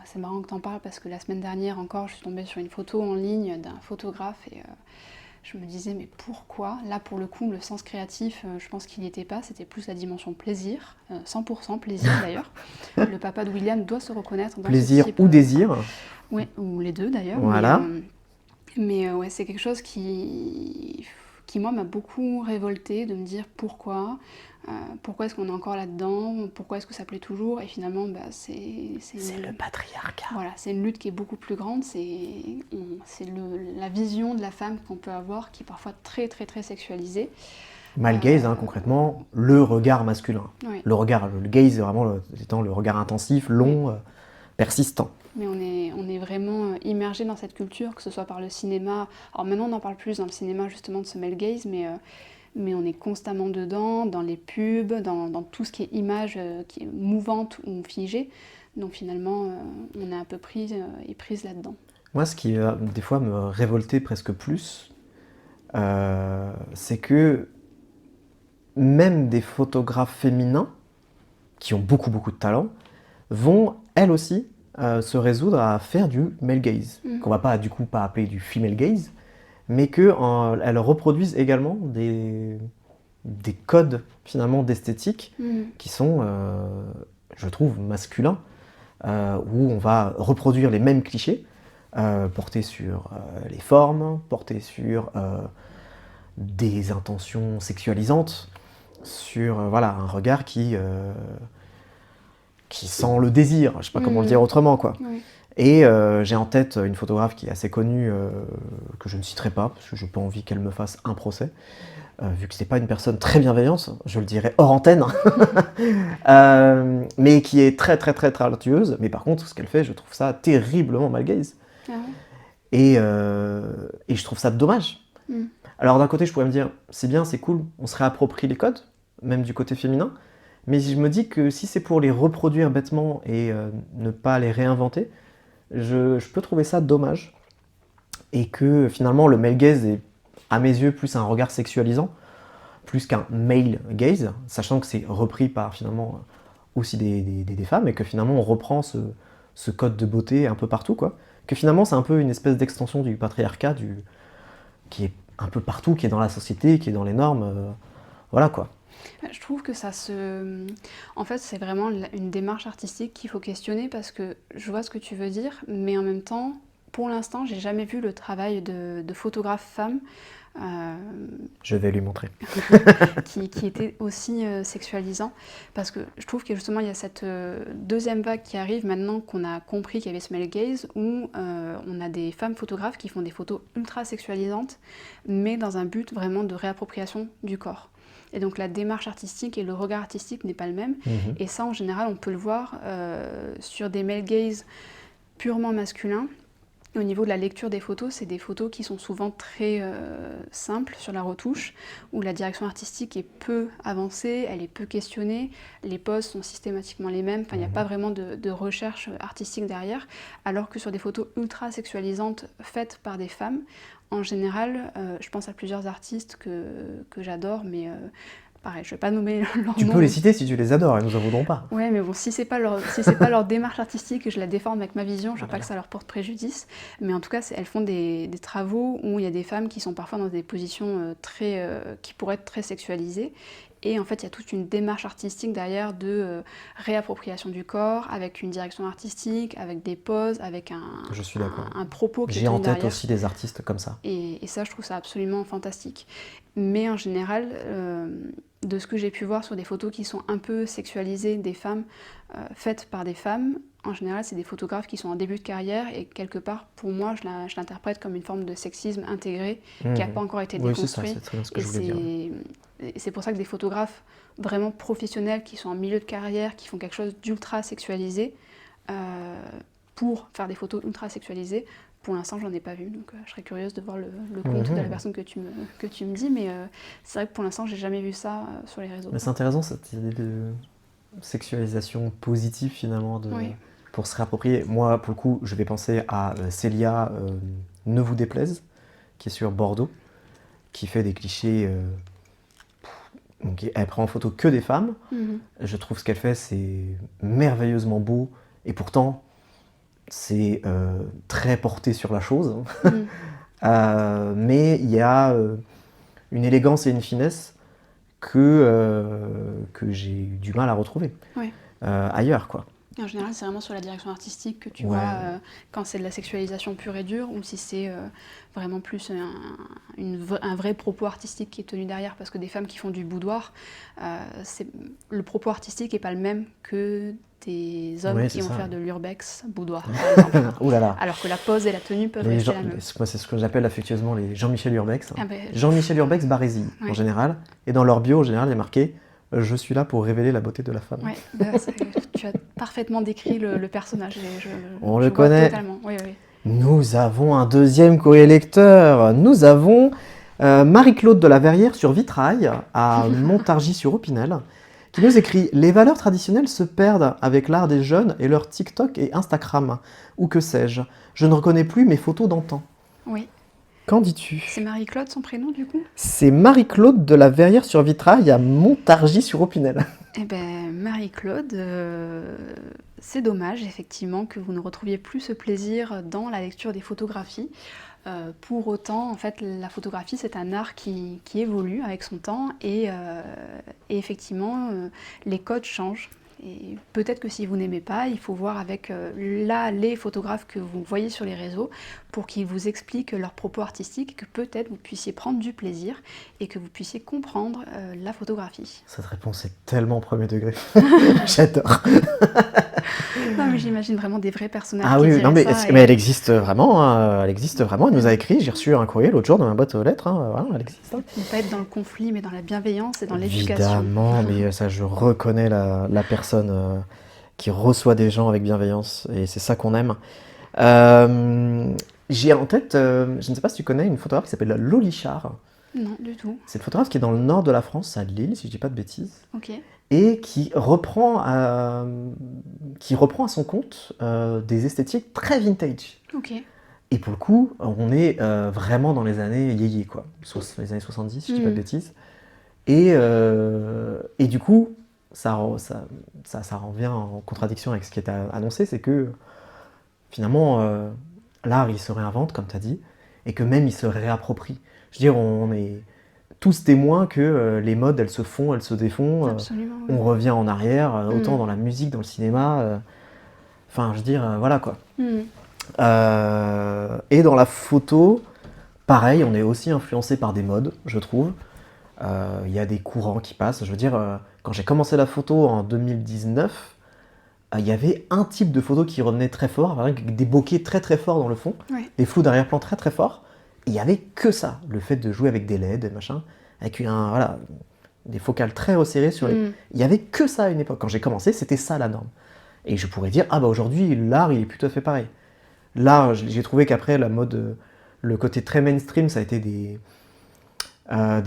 c'est marrant que t'en parles parce que la semaine dernière encore, je suis tombée sur une photo en ligne d'un photographe et je me disais mais pourquoi? Là pour le coup le sens créatif je pense qu'il n'y était pas, c'était plus la dimension plaisir, 100% plaisir d'ailleurs. Le papa de William doit se reconnaître dans plaisir ce type, ou désir. Oui, ou les deux d'ailleurs. Voilà. Mais ouais, c'est quelque chose qui moi m'a beaucoup révoltée de me dire pourquoi est-ce qu'on est encore là-dedans, pourquoi est-ce que ça plaît toujours, et finalement c'est le patriarcat. Voilà, c'est une lutte qui est beaucoup plus grande, c'est la vision de la femme qu'on peut avoir qui est parfois très très très sexualisée. Male gaze, concrètement, le regard masculin. Oui. Le gaze, vraiment, étant le regard intensif, long, persistant. Mais on est vraiment immergé dans cette culture, que ce soit par le cinéma. Alors maintenant on en parle plus dans le cinéma justement de ce male gaze, mais on est constamment dedans, dans les pubs, dans tout ce qui est image qui est mouvante ou figée. Donc finalement, on est un peu prise là-dedans. Moi, ce qui des fois me révoltait presque plus, c'est que même des photographes féminins, qui ont beaucoup de talent, vont elles aussi se résoudre à faire du male gaze, qu'on va pas du coup pas appeler du female gaze, mais qu'elles reproduisent également des codes finalement d'esthétique qui sont, je trouve, masculins, où on va reproduire les mêmes clichés, portés sur les formes, portés sur des intentions sexualisantes, sur voilà, un regard qui sent le désir, je sais pas comment le dire autrement, quoi. Oui. Et j'ai en tête une photographe qui est assez connue, que je ne citerai pas, parce que je n'ai pas envie qu'elle me fasse un procès, vu que c'est pas une personne très bienveillante, je le dirais hors antenne, mais qui est très talentueuse, mais par contre, ce qu'elle fait, je trouve ça terriblement mal gaze. Ah ouais. Et je trouve ça dommage. Alors d'un côté, je pourrais me dire, c'est bien, c'est cool, on se réapproprie les codes, même du côté féminin, mais je me dis que si c'est pour les reproduire bêtement et ne pas les réinventer, je peux trouver ça dommage. Et que finalement, le male gaze est, à mes yeux, plus un regard sexualisant, plus qu'un male gaze, sachant que c'est repris par finalement aussi des femmes, et que finalement on reprend ce code de beauté un peu partout, quoi. Que finalement c'est un peu une espèce d'extension du patriarcat, qui est un peu partout, qui est dans la société, qui est dans les normes, voilà quoi. Je trouve que en fait, c'est vraiment une démarche artistique qu'il faut questionner parce que je vois ce que tu veux dire, mais en même temps, pour l'instant, j'ai jamais vu le travail de photographe femme Je vais lui montrer. qui était aussi sexualisant, parce que je trouve que justement il y a cette deuxième vague qui arrive maintenant qu'on a compris qu'il y avait ce male gaze, où on a des femmes photographes qui font des photos ultra sexualisantes, mais dans un but vraiment de réappropriation du corps. Et donc la démarche artistique et le regard artistique n'est pas le même. Et ça, en général, on peut le voir sur des male gaze purement masculins. Et au niveau de la lecture des photos, c'est des photos qui sont souvent très simples sur la retouche, où la direction artistique est peu avancée, elle est peu questionnée, les poses sont systématiquement les mêmes, enfin il n'y a pas vraiment de recherche artistique derrière, alors que sur des photos ultra sexualisantes faites par des femmes, en général, je pense à plusieurs artistes que j'adore, mais pareil, je ne vais pas nommer leur nom. Tu peux les citer si tu les adores, et nous en voudrons pas. Ouais, mais bon, si c'est pas leur démarche artistique et je la déforme avec ma vision, je veux pas que ça leur porte préjudice. Mais en tout cas, elles font des travaux où il y a des femmes qui sont parfois dans des positions qui pourraient être très sexualisées. Et en fait, il y a toute une démarche artistique derrière de réappropriation du corps, avec une direction artistique, avec des poses, avec un propos qui est J'ai en tête derrière. aussi des artistes comme ça. Et ça, je trouve ça absolument fantastique. Mais en général, de ce que j'ai pu voir sur des photos qui sont un peu sexualisées des femmes, faites par des femmes, en général, c'est des photographes qui sont en début de carrière et quelque part, pour moi, je l'interprète comme une forme de sexisme intégré qui n'a pas encore été déconstruit. C'est très bien ce que je voulais dire. Et c'est pour ça que des photographes vraiment professionnels qui sont en milieu de carrière, qui font quelque chose d'ultra sexualisé, pour faire des photos ultra sexualisées, pour l'instant, j'en ai pas vu, donc je serais curieuse de voir le compte de la personne que tu me dis, mais c'est vrai que pour l'instant, j'ai jamais vu ça sur les réseaux. Mais c'est intéressant cette idée de sexualisation positive finalement, pour se réapproprier. Moi, pour le coup, je vais penser à Célia Ne vous déplaise, qui est sur Bordeaux, qui fait des clichés. Donc, elle prend en photo que des femmes. Je trouve ce qu'elle fait, c'est merveilleusement beau, et pourtant, c'est très porté sur la chose. Mais il y a une élégance et une finesse que j'ai eu du mal à retrouver ailleurs, quoi. Et en général, c'est vraiment sur la direction artistique que tu vois quand c'est de la sexualisation pure et dure, ou si c'est vraiment plus un vrai propos artistique qui est tenu derrière, parce que des femmes qui font du boudoir, le propos artistique n'est pas le même que des hommes qui vont faire de l'urbex boudoir, par exemple. Ouh là là. Alors que la pose et la tenue peuvent rester la même. C'est ce que j'appelle affectueusement les Jean-Michel Urbex. Jean-Michel Urbex Barésie, en général. Et dans leur bio, en général, il est marqué « Je suis là pour révéler la beauté de la femme ». Tu as parfaitement décrit le personnage. On le connaît. Totalement. Oui. Nous avons un deuxième courrier lecteur. Nous avons Marie-Claude de la Verrière sur Vitrail, à Montargis-sur-Opinel, qui nous écrit « Les valeurs traditionnelles se perdent avec l'art des jeunes et leur TikTok et Instagram, ou que sais-je. Je ne reconnais plus mes photos d'antan. » Oui. Qu'en dis-tu? C'est Marie-Claude son prénom du coup? C'est Marie-Claude de la Verrière-sur-Vitrail à Montargis-sur-Opinel. Eh ben Marie-Claude, c'est dommage effectivement que vous ne retrouviez plus ce plaisir dans la lecture des photographies. Pour autant, en fait, la photographie, c'est un art qui évolue avec son temps et effectivement, les codes changent. Et peut-être que si vous n'aimez pas, il faut voir avec les photographes que vous voyez sur les réseaux pour qu'ils vous expliquent leurs propos artistiques, que peut-être vous puissiez prendre du plaisir et que vous puissiez comprendre la photographie. Cette réponse est tellement premier degré. J'adore. Non, mais j'imagine vraiment des vrais personnages Ah qui oui, diraient non, mais, ça. mais elle existe vraiment. Hein, elle existe vraiment. Elle nous a écrit. J'ai reçu un courrier l'autre jour dans ma boîte aux lettres. Hein, voilà, elle existe. Hein. Ne pas être dans le conflit, mais dans la bienveillance et dans l'éducation. Évidemment, mais ça, je reconnais la personne qui reçoit des gens avec bienveillance. Et c'est ça qu'on aime. J'ai en tête, je ne sais pas si tu connais, une photographe qui s'appelle Loli Char. Non, du tout. C'est une photographe qui est dans le nord de la France, à Lille, si je dis pas de bêtises. Ok. Et qui reprend à son compte des esthétiques très vintage. Ok. Et pour le coup, on est vraiment dans les années yéyé, quoi. Les années 70, si je dis pas de bêtises. Et du coup, ça revient en contradiction avec ce qui est annoncé, c'est que finalement, l'art, il se réinvente, comme tu as dit, et que même il se réapproprie. Je veux dire, on est tous témoins que les modes, elles se font, elles se défont. Absolument. Oui. On revient en arrière, autant dans la musique, dans le cinéma. Enfin, je veux dire, voilà quoi. Et dans la photo, pareil, on est aussi influencé par des modes, je trouve. Il y a des courants qui passent. Je veux dire, quand j'ai commencé la photo en 2019, il y avait un type de photo qui revenait très fort, avec des bokeh très très forts dans le fond, des flous d'arrière-plan très très forts. Il n'y avait que ça, le fait de jouer avec des LED, machin, avec des focales très resserrées sur les... Il n'y avait que ça à une époque. Quand j'ai commencé, c'était ça la norme. Et je pourrais dire, aujourd'hui, l'art, il est plutôt fait pareil. Là, j'ai trouvé qu'après, la mode, le côté très mainstream, ça a été des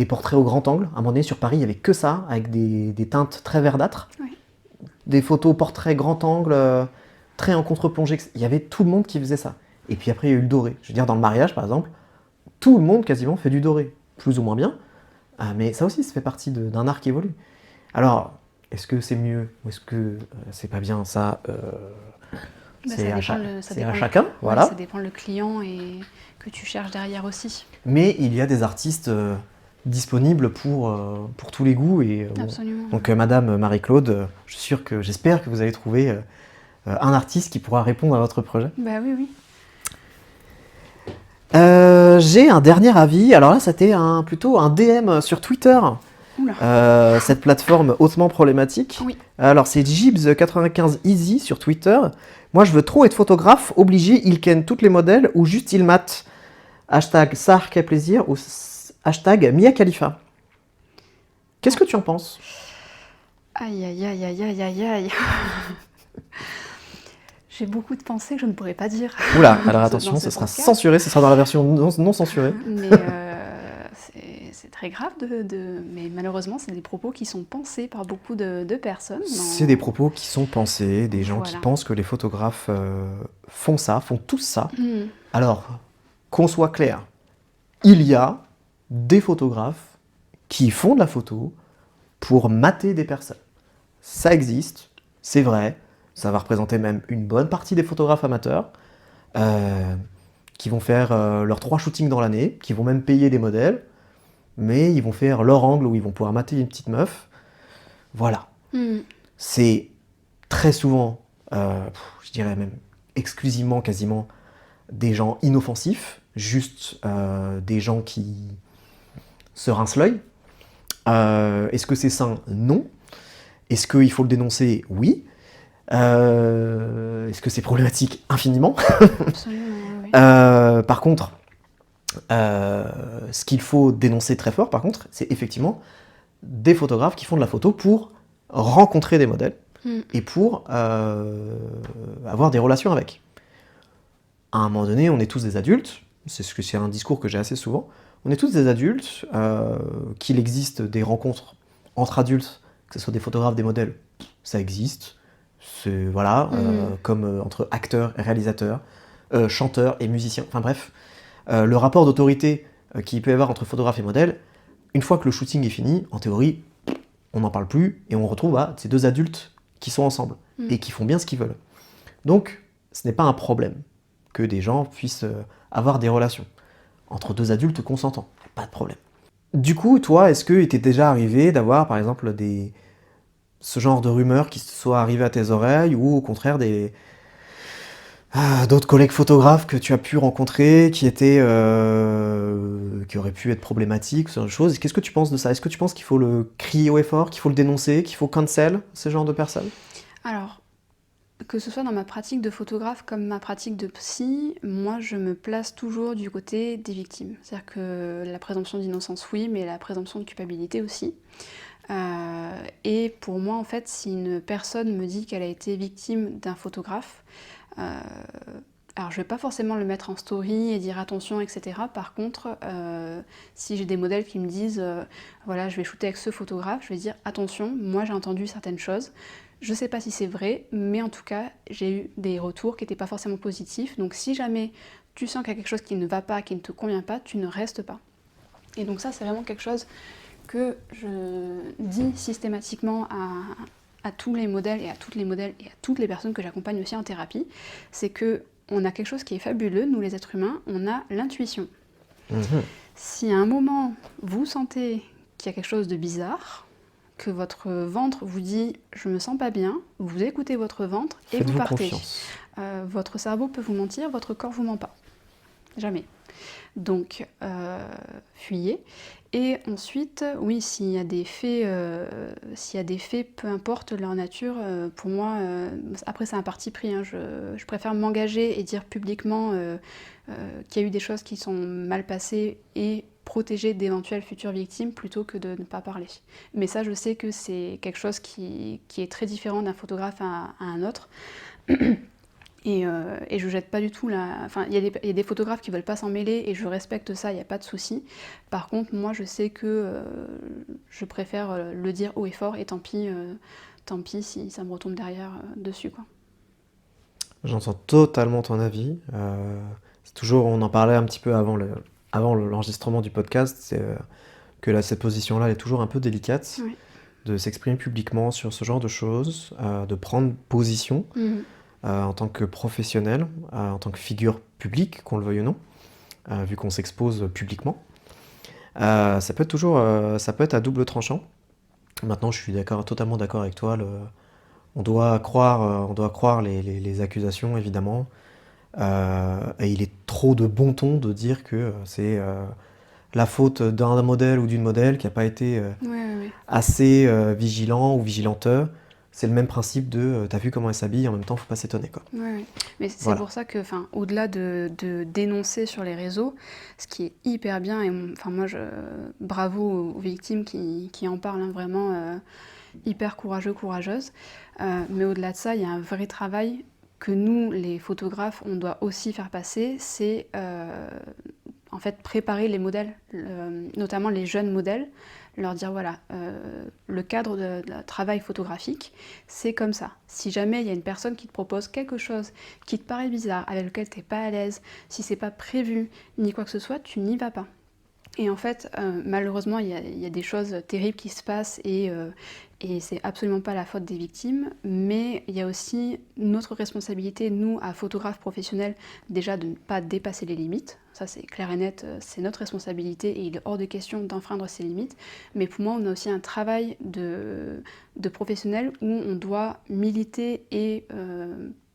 portraits au grand angle. À un moment donné, sur Paris, il n'y avait que ça, avec des teintes très verdâtres. Des photos portraits grand angle, très en contre-plongée. Il y avait tout le monde qui faisait ça. Et puis après, il y a eu le doré. Je veux dire, dans le mariage, par exemple, tout le monde quasiment fait du doré. Plus ou moins bien. Mais ça aussi, ça fait partie d'un art qui évolue. Alors, est-ce que c'est mieux ou est-ce que c'est pas bien? Ça, c'est à chacun. Voilà. Ça dépend le client et que tu cherches derrière aussi. Mais il y a des artistes disponibles pour tous les goûts. Et, Absolument. Donc, Madame Marie-Claude, j'espère que vous allez trouver un artiste qui pourra répondre à votre projet. Bah oui, oui. J'ai un dernier avis. Alors là, c'était plutôt un DM sur Twitter. Cette plateforme hautement problématique. Oui. Alors c'est Jibs95 Easy sur Twitter. Moi je veux trop être photographe, obligé, il ken toutes les modèles ou juste il mate. Hashtag Sark plaisir ou hashtag Mia Khalifa. Qu'est-ce que tu en penses? Aïe aïe aïe aïe aïe aïe aïe. J'ai beaucoup de pensées que je ne pourrais pas dire. Oula, alors attention, ce sera censuré, ce sera dans la version non censurée. Mais c'est très grave mais malheureusement, c'est des propos qui sont pensés par beaucoup de personnes. C'est des propos qui sont pensés, des gens qui pensent que les photographes font tous ça. Alors, qu'on soit clair, il y a des photographes qui font de la photo pour mater des personnes. Ça existe, c'est vrai. Ça va représenter même une bonne partie des photographes amateurs qui vont faire leurs 3 shootings dans l'année, qui vont même payer des modèles, mais ils vont faire leur angle où ils vont pouvoir mater une petite meuf. Voilà. C'est très souvent, je dirais même exclusivement, quasiment, des gens inoffensifs, juste des gens qui se rincent l'œil. Est-ce que c'est sain? Non. Est-ce qu'il faut le dénoncer? Oui. Est-ce que c'est problématique? Infiniment. Absolument, oui. Par contre, ce qu'il faut dénoncer très fort, par contre, c'est effectivement des photographes qui font de la photo pour rencontrer des modèles et pour avoir des relations avec. À un moment donné, on est tous des adultes, c'est un discours que j'ai assez souvent, on est tous des adultes, qu'il existe des rencontres entre adultes, que ce soit des photographes, des modèles, ça existe. Comme entre acteurs et réalisateurs, chanteurs et musiciens, enfin bref. le rapport d'autorité qu'il peut y avoir entre photographe et modèle, une fois que le shooting est fini, en théorie, on n'en parle plus et on retrouve ces deux adultes qui sont ensemble et qui font bien ce qu'ils veulent. Donc, ce n'est pas un problème que des gens puissent avoir des relations entre deux adultes consentants. Pas de problème. Du coup, toi, est-ce qu'il t'est déjà arrivé d'avoir, par exemple, ce genre de rumeurs qui soient arrivées à tes oreilles ou au contraire d'autres collègues photographes que tu as pu rencontrer qui auraient pu être problématiques, ce genre de choses. Qu'est-ce que tu penses de ça? Est-ce que tu penses qu'il faut le crier haut et fort, qu'il faut le dénoncer, qu'il faut cancel ce genre de personnes? Alors, que ce soit dans ma pratique de photographe comme ma pratique de psy, moi je me place toujours du côté des victimes. C'est-à-dire que la présomption d'innocence, oui, mais la présomption de culpabilité aussi. Et pour moi, en fait, si une personne me dit qu'elle a été victime d'un photographe, alors je vais pas forcément le mettre en story et dire attention, etc. Par contre, si j'ai des modèles qui me disent voilà, je vais shooter avec ce photographe, je vais dire attention, moi j'ai entendu certaines choses. Je sais pas si c'est vrai, mais en tout cas, j'ai eu des retours qui n'étaient pas forcément positifs. Donc si jamais tu sens qu'il y a quelque chose qui ne va pas, qui ne te convient pas, tu ne restes pas. Et donc ça, c'est vraiment quelque chose que je dis systématiquement à tous les modèles et à toutes les modèles et à toutes les personnes que j'accompagne aussi en thérapie, c'est que on a quelque chose qui est fabuleux, nous les êtres humains, on a l'intuition. Si à un moment, vous sentez qu'il y a quelque chose de bizarre, que votre ventre vous dit « je me sens pas bien », vous écoutez votre ventre et vous partez. Votre cerveau peut vous mentir, votre corps vous ment pas. Jamais. Donc, fuyez. Et ensuite, oui, s'il y a des faits, peu importe leur nature, pour moi, après c'est un parti pris, hein, je préfère m'engager et dire publiquement qu'il y a eu des choses qui sont mal passées et protéger d'éventuelles futures victimes plutôt que de ne pas parler. Mais ça, je sais que c'est quelque chose qui est très différent d'un photographe à un autre. Et je jette pas du tout Enfin, il y a des photographes qui veulent pas s'en mêler et je respecte ça, il n'y a pas de souci. Par contre, moi, je sais que je préfère le dire haut et fort et tant pis si ça me retombe derrière dessus, quoi. J'entends totalement ton avis. C'est toujours, on en parlait un petit peu avant l'enregistrement du podcast, c'est que cette position-là, elle est toujours un peu délicate, Oui. de s'exprimer publiquement sur ce genre de choses, de prendre position. En tant que professionnel, en tant que figure publique, qu'on le veuille ou non, vu qu'on s'expose publiquement. Ça peut être à double tranchant. Maintenant, je suis totalement d'accord avec toi. On doit croire les accusations, évidemment. Et il est trop de bon ton de dire que c'est la faute d'un modèle ou d'une modèle qui n'a pas été assez vigilant ou vigilanteux. C'est le même principe de t'as vu comment elle s'habille, en même temps, faut pas s'étonner, quoi. Oui. Mais c'est pour ça que, au-delà de dénoncer sur les réseaux, ce qui est hyper bien, et moi, bravo aux victimes qui en parlent, hein, vraiment hyper courageux, courageuses. Mais au-delà de ça, il y a un vrai travail que nous, les photographes, on doit aussi faire passer, c'est en fait préparer les modèles, notamment les jeunes modèles, leur dire voilà, le cadre de travail photographique, c'est comme ça. Si jamais il y a une personne qui te propose quelque chose qui te paraît bizarre, avec lequel tu n'es pas à l'aise, si c'est pas prévu, ni quoi que ce soit, tu n'y vas pas. Et en fait, malheureusement, il y a des choses terribles qui se passent et c'est absolument pas la faute des victimes, mais il y a aussi notre responsabilité, nous, à photographes professionnels, déjà de ne pas dépasser les limites. Ça, c'est clair et net, c'est notre responsabilité et il est hors de question d'enfreindre ces limites. Mais pour moi, on a aussi un travail de professionnel où on doit militer et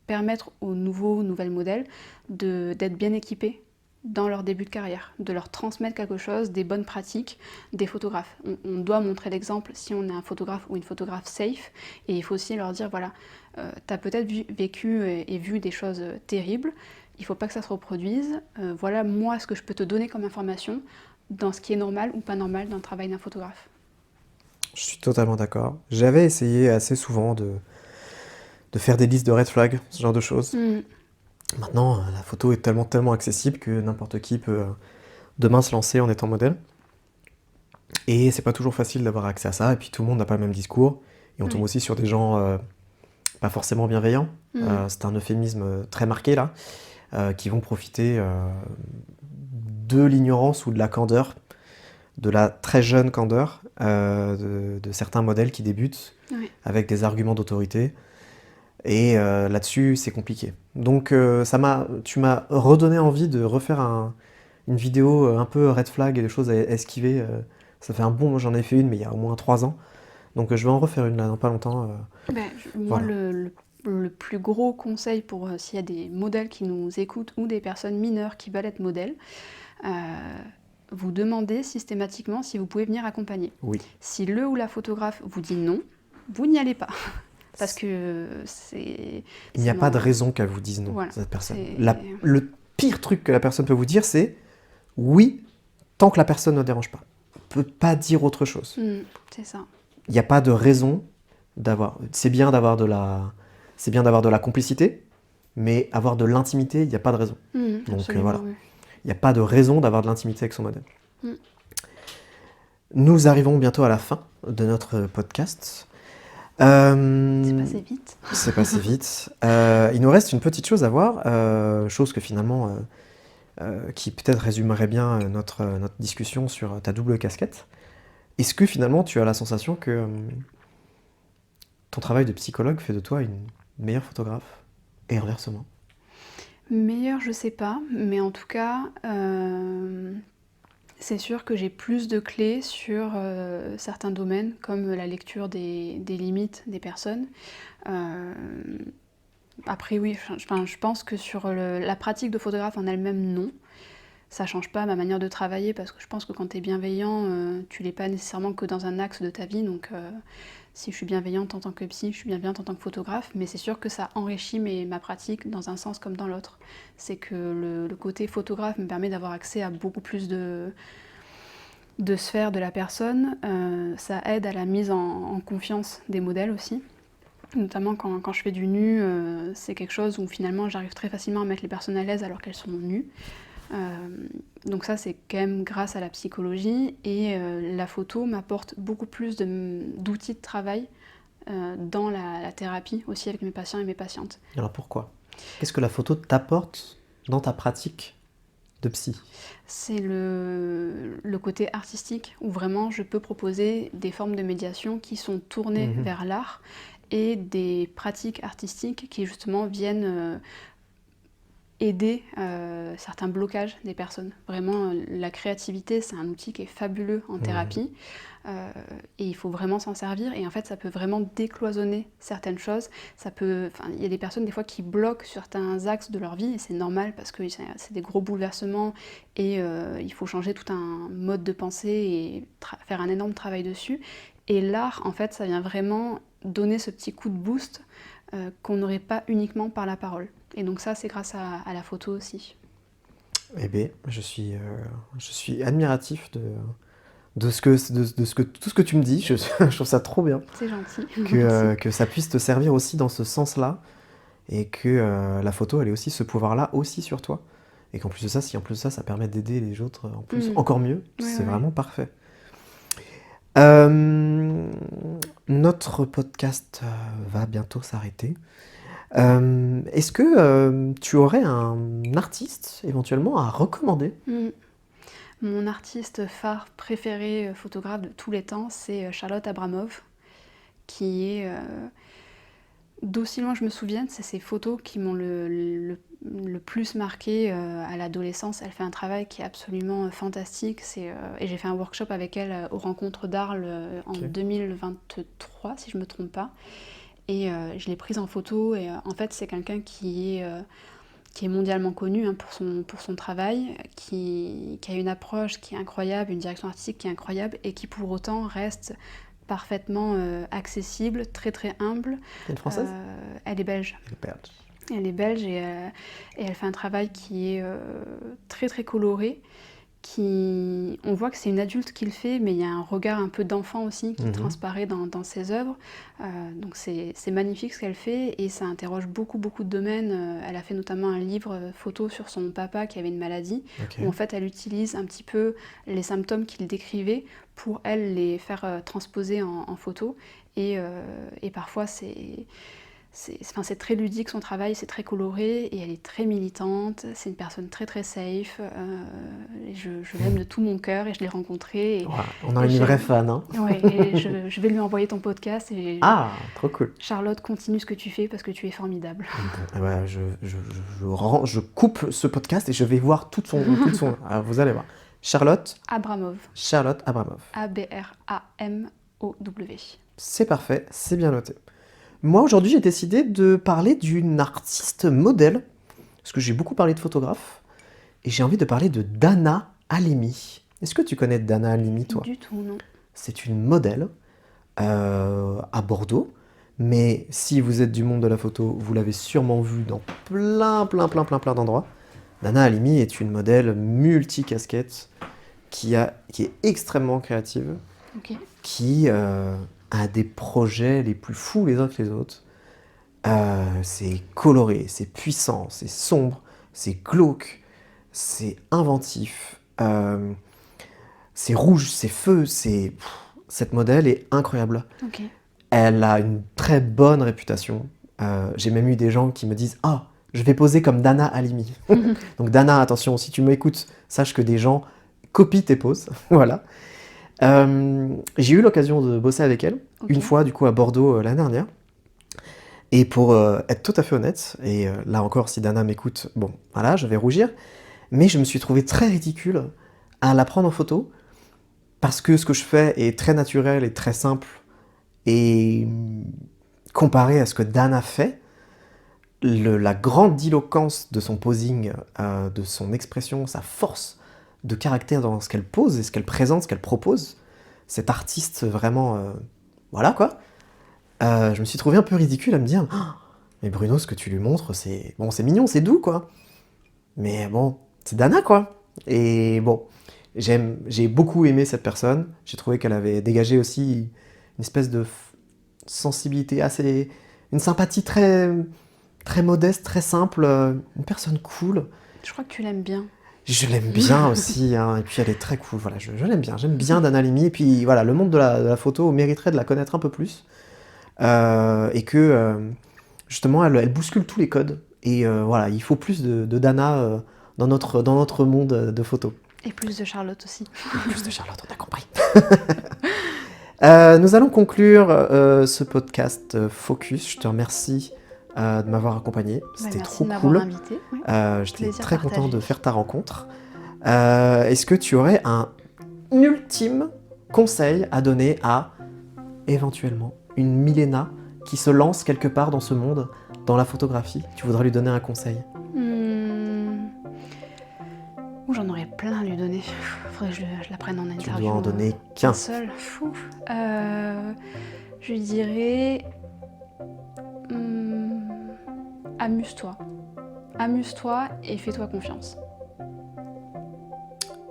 permettre aux nouvelles modèles d'être bien équipés dans leur début de carrière, de leur transmettre quelque chose, des bonnes pratiques des photographes. On doit montrer l'exemple si on est un photographe ou une photographe safe, et il faut aussi leur dire, voilà, t'as peut-être vécu et vu des choses terribles, il ne faut pas que ça se reproduise, voilà moi ce que je peux te donner comme information dans ce qui est normal ou pas normal dans le travail d'un photographe. Je suis totalement d'accord. J'avais essayé assez souvent de faire des listes de red flags, ce genre de choses. Maintenant, la photo est tellement accessible que n'importe qui peut demain se lancer en étant modèle. Et c'est pas toujours facile d'avoir accès à ça, et puis tout le monde n'a pas le même discours. Et on tombe aussi sur des gens pas forcément bienveillants, c'est un euphémisme très marqué là, qui vont profiter de l'ignorance ou de la candeur, de la très jeune candeur de certains modèles qui débutent avec des arguments d'autorité. Et là-dessus, c'est compliqué. Donc, tu m'as redonné envie de refaire une vidéo un peu red flag et des choses à esquiver. Ça fait un bon, moi j'en ai fait une, mais il y a au moins 3 ans. Donc, je vais en refaire une là dans pas longtemps. Moi, Voilà. le plus gros conseil pour s'il y a des modèles qui nous écoutent ou des personnes mineures qui veulent être modèles, vous demandez systématiquement si vous pouvez venir accompagner. Oui. Si le ou la photographe vous dit non, vous n'y allez pas. Parce que il n'y a pas de raison qu'elle vous dise non, voilà, cette personne. Le pire truc que la personne peut vous dire, c'est oui, tant que la personne ne dérange pas. On ne peut pas dire autre chose. C'est ça. Il n'y a pas de raison d'avoir. C'est bien d'avoir de la complicité, mais avoir de l'intimité, il n'y a pas de raison. Donc voilà. Oui. Il n'y a pas de raison d'avoir de l'intimité avec son modèle. Nous arrivons bientôt à la fin de notre podcast. C'est passé vite. C'est passé vite. Il nous reste une petite chose à voir, chose que finalement, qui peut-être résumerait bien notre discussion sur ta double casquette. Est-ce que finalement tu as la sensation que ton travail de psychologue fait de toi une meilleure photographe et inversement? Meilleure, je sais pas, mais en tout cas, c'est sûr que j'ai plus de clés sur certains domaines, comme la lecture des limites des personnes. Après, oui, je pense que sur la pratique de photographe en elle-même, non. Ça change pas ma manière de travailler, parce que je pense que quand tu es bienveillant, tu l'es pas nécessairement que dans un axe de ta vie. Donc, si je suis bienveillante en tant que psy, je suis bienveillante en tant que photographe, mais c'est sûr que ça enrichit ma pratique dans un sens comme dans l'autre. C'est que le côté photographe me permet d'avoir accès à beaucoup plus de sphères de la personne. Ça aide à la mise en confiance des modèles aussi. Notamment quand je fais du nu, c'est quelque chose où finalement j'arrive très facilement à mettre les personnes à l'aise alors qu'elles sont nues. Donc ça, c'est quand même grâce à la psychologie, et la photo m'apporte beaucoup plus d'outils de travail dans la thérapie aussi avec mes patients et mes patientes. Alors pourquoi? Qu'est-ce que la photo t'apporte dans ta pratique de psy? C'est le côté artistique, où vraiment je peux proposer des formes de médiation qui sont tournées vers l'art, et des pratiques artistiques qui justement viennent aider certains blocages des personnes. Vraiment, la créativité, c'est un outil qui est fabuleux en thérapie, et il faut vraiment s'en servir, et en fait ça peut vraiment décloisonner certaines choses. Il y a des personnes des fois qui bloquent certains axes de leur vie, et c'est normal parce que c'est des gros bouleversements, et il faut changer tout un mode de pensée et faire un énorme travail dessus. Et l'art, en fait, ça vient vraiment donner ce petit coup de boost qu'on n'aurait pas uniquement par la parole. Et donc ça, c'est grâce à la photo aussi. Eh bien, je suis admiratif de tout ce que tu me dis. Je trouve ça trop bien. C'est gentil. Que ça puisse te servir aussi dans ce sens-là, et que la photo, elle ait aussi ce pouvoir-là aussi sur toi. Et qu'en plus de ça, ça permet d'aider les autres en plus, encore mieux, c'est vraiment parfait. Notre podcast va bientôt s'arrêter. Est-ce que tu aurais un artiste éventuellement à recommander? Mon artiste phare préféré photographe de tous les temps, c'est Charlotte Abramov, qui est, d'aussi loin que je me souvienne, c'est ses photos qui m'ont le plus marqué à l'adolescence. Elle fait un travail qui est absolument fantastique. Et j'ai fait un workshop avec elle aux Rencontres d'Arles en 2023, si je ne me trompe pas. Et je l'ai prise en photo, et en fait c'est quelqu'un qui est mondialement connu pour son travail, qui a une approche qui est incroyable, une direction artistique qui est incroyable, et qui pour autant reste parfaitement accessible, très très humble. Elle est française? Elle est belge. Elle est belge, et elle fait un travail qui est très très coloré. On voit que c'est une adulte qui le fait, mais il y a un regard un peu d'enfant aussi qui transparaît dans ses œuvres. Donc c'est magnifique ce qu'elle fait, et ça interroge beaucoup de domaines. Elle a fait notamment un livre photo sur son papa qui avait une maladie, où en fait elle utilise un petit peu les symptômes qu'il décrivait pour elle les faire transposer en photo. Et parfois c'est très ludique son travail, c'est très coloré et elle est très militante. C'est une personne très très safe. Et je l'aime de tout mon cœur et je l'ai rencontrée. Ouais, on a une vraie fan. Hein. Ouais, et je vais lui envoyer ton podcast. Et trop cool. Charlotte, continue ce que tu fais parce que tu es formidable. Ouais, je coupe ce podcast et je vais voir tout son. Alors, vous allez voir. Charlotte Abramov. A-B-R-A-M-O-W. C'est parfait, c'est bien noté. Moi, aujourd'hui, j'ai décidé de parler d'une artiste modèle, parce que j'ai beaucoup parlé de photographes, et j'ai envie de parler de Dana Halimi. Est-ce que tu connais Dana Halimi, toi ? Du tout, non. C'est une modèle à Bordeaux, mais si vous êtes du monde de la photo, vous l'avez sûrement vue dans plein d'endroits. Dana Halimi est une modèle multicasquette qui est extrêmement créative, qui a des projets les plus fous les uns que les autres. C'est coloré, c'est puissant, c'est sombre, c'est glauque, c'est inventif, c'est rouge, c'est feu, cette modèle est incroyable. Elle a une très bonne réputation. J'ai même eu des gens qui me disent « Ah, je vais poser comme Dana Halimi. » Donc Dana, attention, si tu m'écoutes, sache que des gens copient tes poses. Voilà. J'ai eu l'occasion de bosser avec elle, une fois du coup à Bordeaux l'année dernière. Et pour être tout à fait honnête, et là encore si Dana m'écoute, bon voilà, je vais rougir, mais je me suis trouvé très ridicule à la prendre en photo, parce que ce que je fais est très naturel et très simple, et comparé à ce que Dana fait, la grandiloquence de son posing, de son expression, sa force de caractère dans ce qu'elle pose et ce qu'elle présente, ce qu'elle propose, cet artiste vraiment, voilà quoi. Je me suis trouvé un peu ridicule à me dire, mais Bruno, ce que tu lui montres, c'est mignon, c'est doux quoi. Mais bon, c'est Dana quoi. Et bon, j'ai beaucoup aimé cette personne. J'ai trouvé qu'elle avait dégagé aussi une espèce de sensibilité assez, une sympathie très, très modeste, très simple, une personne cool. Je crois que tu l'aimes bien. Je l'aime bien aussi, hein, et puis elle est très cool, voilà, je l'aime bien, j'aime bien Dana Halimi, et puis voilà, le monde de la photo mériterait de la connaître un peu plus, et que justement elle bouscule tous les codes, et voilà, il faut plus de Dana dans notre monde de photo. Et plus de Charlotte aussi. Plus de Charlotte, on a compris. Nous allons conclure ce podcast Focus, je te remercie de m'avoir accompagné, c'était trop cool. Invité, oui. J'étais très content de faire ta rencontre. Est-ce que tu aurais un ultime conseil à donner à, éventuellement, une Milena qui se lance quelque part dans ce monde, dans la photographie ? Tu voudrais lui donner un conseil ? J'en aurais plein à lui donner. Faudrait que je la prenne en interview. Tu dois en donner qu'un. Seul. Je lui dirais... amuse-toi. Amuse-toi et fais-toi confiance.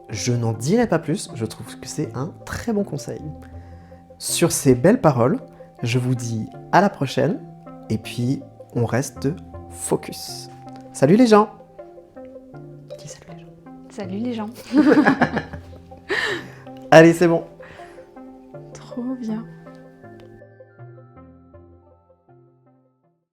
Je n'en dirai pas plus, je trouve que c'est un très bon conseil. Sur ces belles paroles, je vous dis à la prochaine, et puis on reste focus. Salut les gens! Dis salut les gens. Salut les gens. Allez, c'est bon. Trop bien.